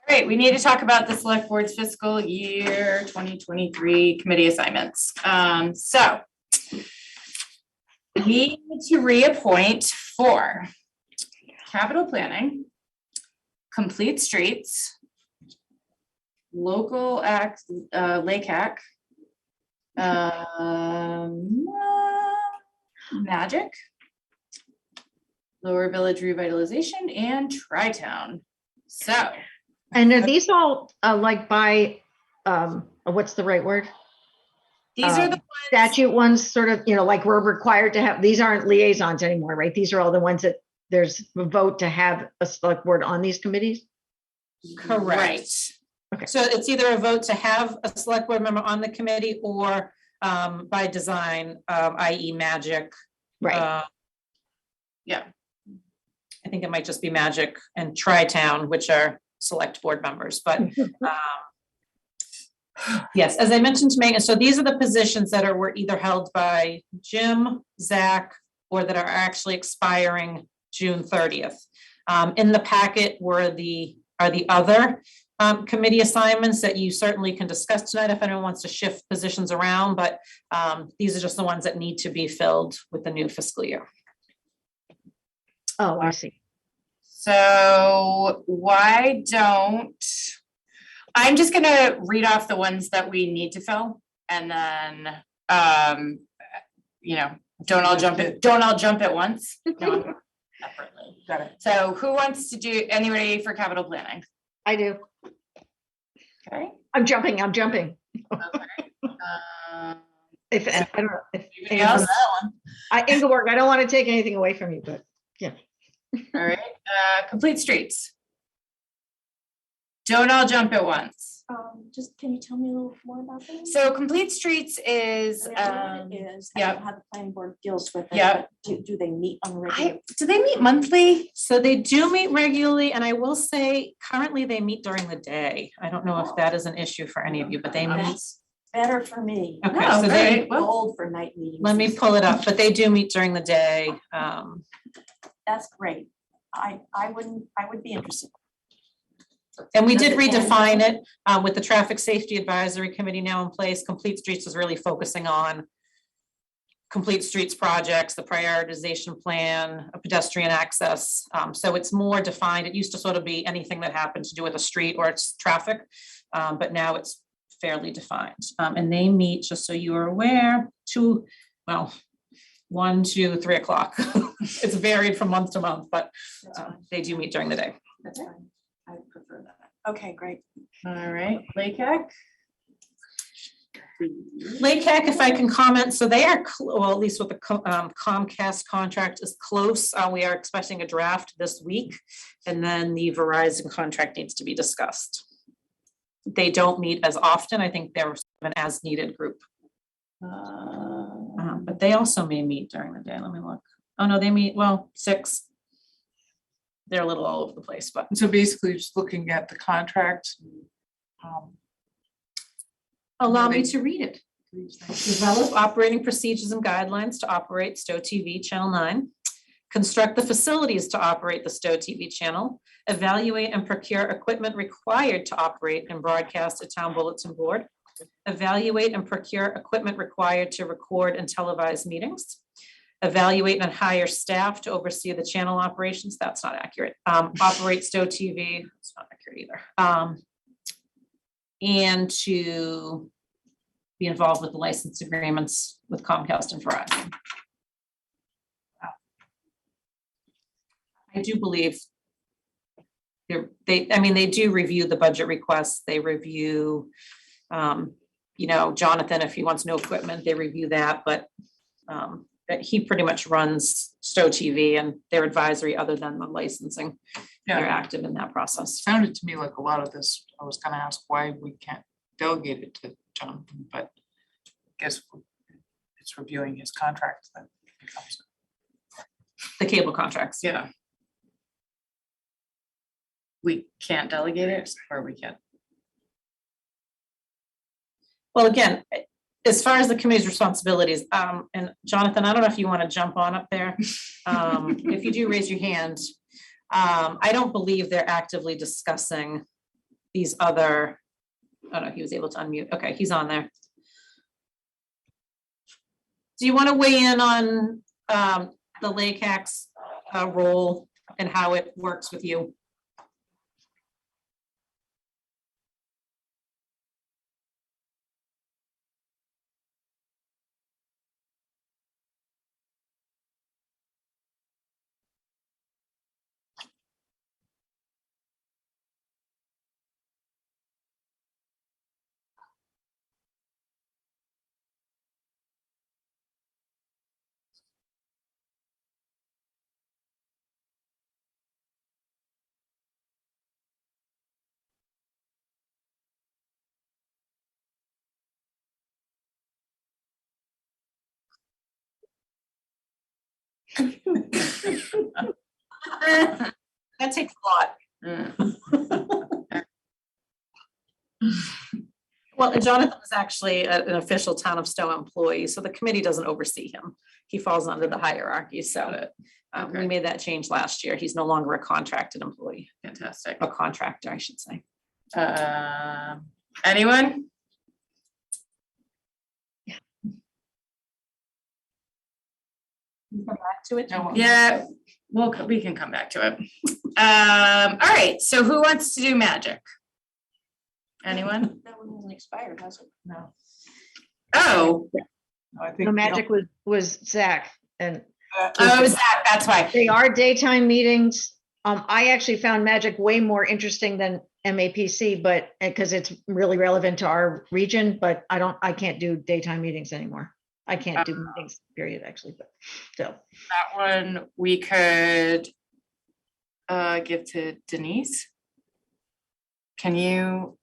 right, we need to talk about the select board's fiscal year 2023 committee assignments. So we need to reappoint for capital planning, Complete Streets, Local Act, Lake Hack, Magic, Lower Village Revitalization, and Tri-Town. So, And are these all like by, what's the right word? these are the ones, Statute ones, sort of, like we're required to have, these aren't liaisons anymore, right? These are all the ones that there's a vote to have a select board on these committees? Correct. Okay. So it's either a vote to have a select board member on the committee or by design, i.e. Magic. Right. yeah. I think it might just be Magic and Tri-Town, which are select board members, but yes, as I mentioned to Megan, so these are the positions that were either held by Jim, Zach, or that are actually expiring June 30th. In the packet are the other committee assignments that you certainly can discuss tonight if anyone wants to shift positions around, but these are just the ones that need to be filled with the new fiscal year. Oh, I see. So why don't, I'm just gonna read off the ones that we need to fill, and then, don't all jump at once. No, separately. Got it. So who wants to do, anybody for capital planning? I do. Okay. I'm jumping. Okay. If, I don't know. If Anybody else? Ingeborg, I don't want to take anything away from you, but yeah. All right, Complete Streets. Don't all jump at once. Just, can you tell me a little more about this? So Complete Streets is, I know what it is, I don't know how the planning board deals with it. Yep. but Do they meet on a regular? do they meet monthly? So they do meet regularly, and I will say currently they meet during the day. I don't know if that is an issue for any of you, but they meet. That's better for me. Okay, Oh, so great. they, Well, Old for night meetings. let me pull it up, but they do meet during the day. That's great. I would be interested. And we Does did it end redefine it with the Traffic Safety Advisory Committee now in place. Complete Streets is really focusing on complete streets projects, the prioritization plan, a pedestrian access. So it's more defined. It used to sort of be anything that happened to do with a street or its traffic, but now it's fairly defined. And they meet, just so you are aware, 1, 2, 3 o'clock. It's varied from month to month, but they do meet during the day. That's fine. I would prefer that. Okay, great. all right, Lake Hack. Lake Hack, if I can comment, so they are, well, at least with the Comcast contract is close. We are expecting a draft this week, and then the Verizon contract needs to be discussed. They don't meet as often. I think they're an as-needed group. But they also may meet during the day. Let me look. Oh, no, they meet, 6. They're a little all over the place, but So basically just looking at the contract. allow me to read it. Develop operating procedures and guidelines to operate Stowe TV Channel 9. Construct the facilities to operate the Stowe TV channel. Evaluate and procure equipment required to operate and broadcast a town bulletin board. Evaluate and procure equipment required to record and televise meetings. Evaluate and hire staff to oversee the channel operations. That's not accurate. Operate Stowe TV. It's not accurate either. And to be involved with the license agreements with Comcast and Verizon. I do believe they do review the budget requests. They review, Jonathan, if he wants no equipment, they review that, but he pretty much runs Stowe TV and their advisory other than the licensing. They're Yeah, active in that process. sounded to me like a lot of this, I was gonna ask why we can't delegate it to Jonathan, but I guess it's reviewing his contract that becomes. The cable contracts. Yeah. We can't delegate it, or we can. Well, again, as far as the committee's responsibilities, and Jonathan, I don't know if you want to jump on up there. If you do, raise your hand. I don't believe they're actively discussing these other, oh no, he was able to unmute. Okay, he's on there. Do you want to weigh in on the Lake Hack's role and how it works with you? That takes a lot. Well, and Jonathan was actually an official Town of Stowe employee, so the committee doesn't oversee him. He falls under the hierarchy, so we made that change last year. He's no longer a contracted employee, Fantastic. a contractor, I should say. Anyone? Come back to it. Yeah, we can come back to it. All right, so who wants to do magic? Anyone? That one hasn't expired, has it? No, Oh, I think. The magic was Zach, and oh, Zach, that's why. they are daytime meetings. I actually found magic way more interesting than MAPC, but because it's really relevant to our region, but I can't do daytime meetings anymore. I can't do meetings, period, actually, but so. That one we could give to Denise. Can you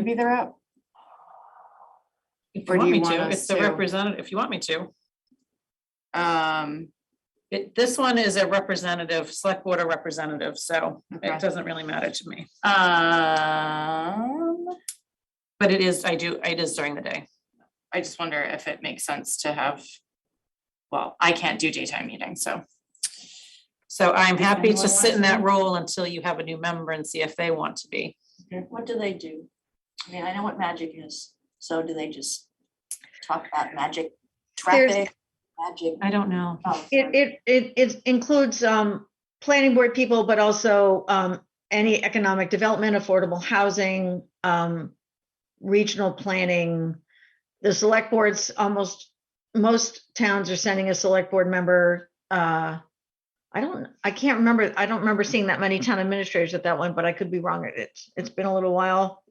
be the rep? If Or you do want me you want to, us it's the to? representative, if you want me to. Um, This one is a representative, select board or representative, so Okay. it doesn't really matter to me. um, But it is during the day. I just wonder if it makes sense to have, well, I can't do daytime meetings, so. So I'm happy anyone to sit in wants that to? role until you have a new member and see if they want to be. What do they do? I mean, I know what magic is, so do they just talk about magic traffic, magic? I don't know. Oh, sorry. It includes planning board people, but also any economic development, affordable housing, regional planning. The select boards, most towns are sending a select board member. I don't remember seeing that many town administrators at that one, but I could be wrong. It's been a little while.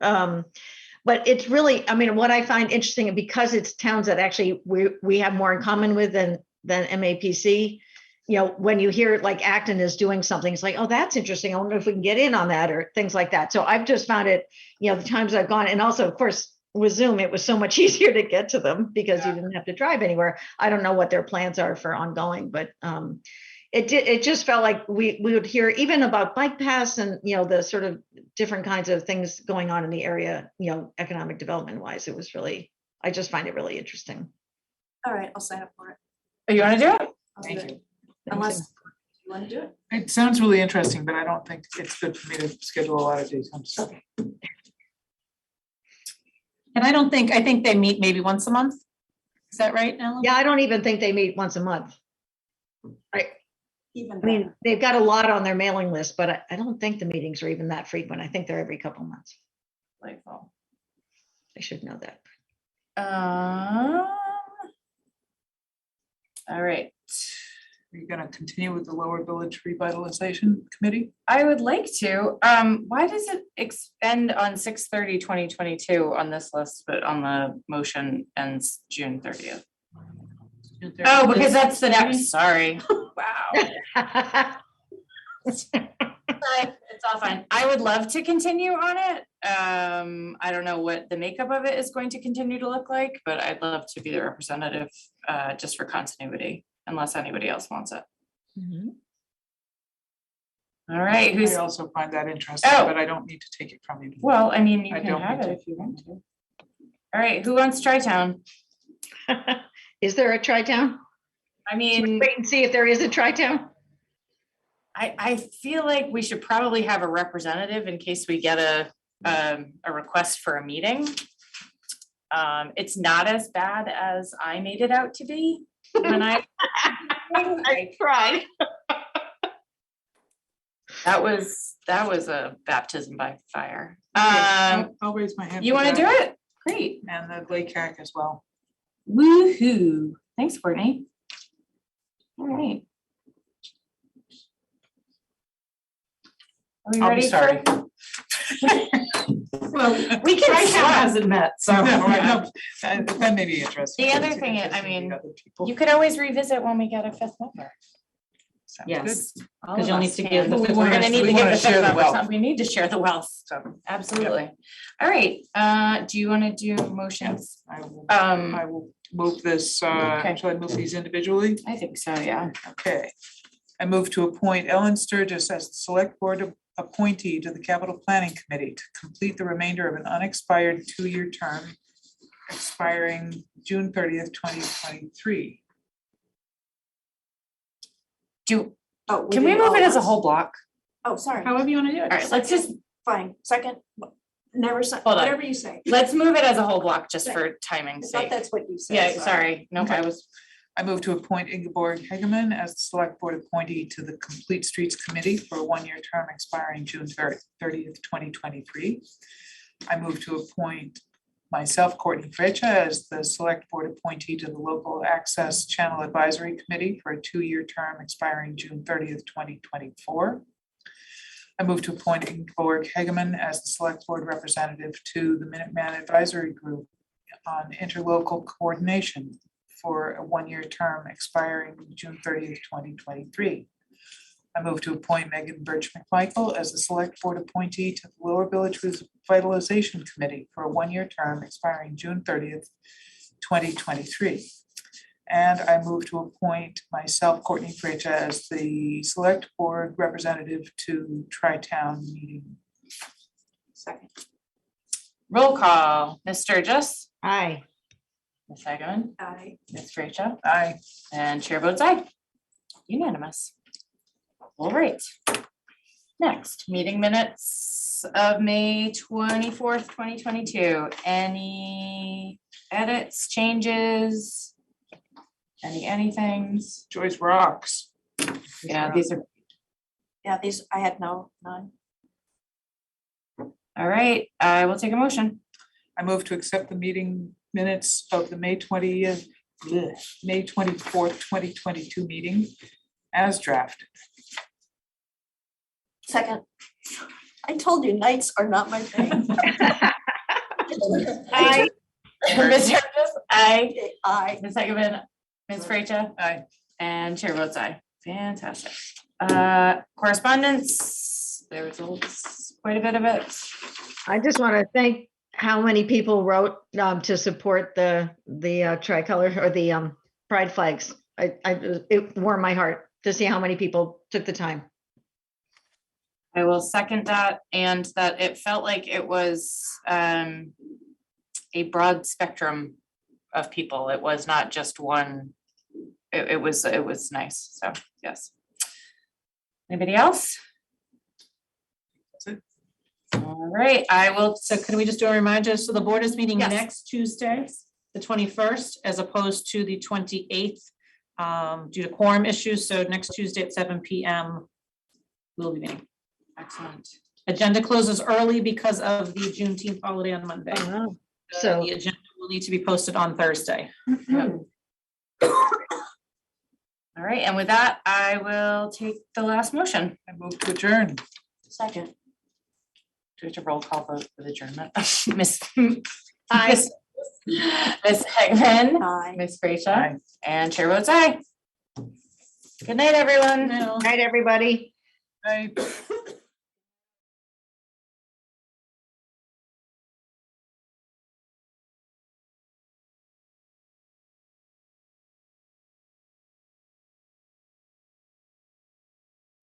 But it's really, I mean, what I find interesting, because it's towns that actually we have more in common with than MAPC. You know, when you hear like Acton is doing something, it's like, oh, that's interesting. I wonder if we can get in on that or things like that. So I've just found it, you know, the times I've gone, and also, of course, with Zoom, it was so much easier to get to them because you didn't have to drive anywhere. I don't know what their plans are for ongoing, but it just felt like we would hear even about bike paths and, you know, the sort of different kinds of things going on in the area, you know, economic development wise. It was really, I just find it really interesting. All right, I'll sign up for it. Oh, you wanna do it? I'll do Thank it. you. Unless you want to do it. It sounds really interesting, but I don't think it's good for me to schedule a lot of daytime stuff. And I think they meet maybe once a month. Is that right, Ellen? Yeah, I don't even think they meet once a month. Even I mean, better. they've got a lot on their mailing list, but I don't think the meetings are even that frequent. I think they're every couple months. Delightful. I should know that. All right. Are you gonna continue with the Lower Village Revitalization Committee? I would like to. Why does it end on 6/30/2022 on this list, but on the motion ends June 30th? Oh, because that's the next, sorry. Wow. It's all fine. I would love to continue on it. I don't know what the makeup of it is going to continue to look like, but I'd love to be the representative, just for continuity, unless anybody else wants it. Mhm. All right, who's, I also find that interesting, Oh. but I don't need to take it from you. well, I mean, you I can don't have need it to. if you want to. All right, who wants Tri-Town? Is there a tri-town? I Should we mean, wait and see if there is a tri-town? I feel like we should probably have a representative in case we get a request for a meeting. It's not as bad as I made it out to be when I tried. that was a baptism by fire. I'll raise my hand. You for wanna that. do it? Great. And the Lake Hack as well. Woohoo. Thanks, Courtney. All right. Are we I'll be ready for- starting. Well, We can tri-town swap. hasn't met, so. No, I know. That may be interesting. The other It's thing is, I interesting to meet mean, other people. You could always revisit when we get a fifth member. Sounds Yes. all 'Cause of you'll need us to can. give the We're fifth gonna member need to we give wanna the fifth share the member wealth. some, we need to share the wealth, So absolutely. All right, do you wanna do motions? I will move this, Okay. shall I move these individually? I think so, yeah. Okay. I move to appoint Ellen Sturgis as the Select Board appointee to the Capital Planning Committee to complete the remainder of an unexpired 2-year term expiring June 30th, 2023. Oh, Can we did it move all it at as a once? whole block? Oh, sorry. However you wanna do it. All right, let's just, Fine, second, never, Hold on. whatever you say. let's move it as a whole block just for timing's I thought sake. that's what you said. Yeah, sorry, nope, I was, I move to appoint Ingeborg Hegeman as the Select Board appointee to the Complete Streets Committee for a 1-year term expiring June 30th, 2023. I move to appoint myself, Courtney Frecha, as the Select Board appointee to the Local Access Channel Advisory Committee for a 2-year term expiring June 30th, 2024. I move to appoint Ingeborg Hegeman as the Select Board representative to the Minuteman Advisory Group on interlocal coordination for a 1-year term expiring June 30th, 2023. I move to appoint Megan Birch McMichael as the Select Board appointee to the Lower Village Revitalization Committee for a 1-year term expiring June 30th, 2023. And I move to appoint myself, Courtney Frecha, as the Select Board representative to Tri-Town meeting. Second. roll call, Ms. Sturgis, Aye. Ms. Hageman, Aye. Ms. Freesia, Aye. and chair votes aye. Unanimous. All right. Next, meeting minutes of May 24th, 2022. Any edits, changes? Anythings? Joyce rocks. Yeah, these are, Yeah, these, I had none. all right, I will take a motion. I move to accept the meeting minutes of the May 24th, 2022 meeting as drafted. Second. I told you nights are not my thing. Aye. Ms. Sturgis, aye. Aye. Ms. Hageman, Ms. Freesia, Aye. and chair votes aye. Fantastic. Correspondence, there was quite a bit of it. I just want to thank how many people wrote to support the tricolor or the pride flags. It warmed my heart to see how many people took the time. I will second that, and that it felt like it was a broad spectrum of people. It was not just one. It was nice, so yes. Anybody else? That's it. All right, I will. So can we just do a reminder? So the board is meeting Yes. next Tuesday, the 21st, as opposed to the 28th, due to quorum issues. So next Tuesday at 7 PM, we'll be meeting. Excellent. Agenda closes early because of the Juneteenth holiday on Monday. So The agenda will need to be posted on Thursday. All right, and with that, I will take the last motion. I move to adjourn. Second. Do we have to roll call vote for the adjournment? Miss Aye. Miss Hageman, Aye. Miss Freesia, Aye. and chair votes aye. Good night, everyone. night, everybody. Aye.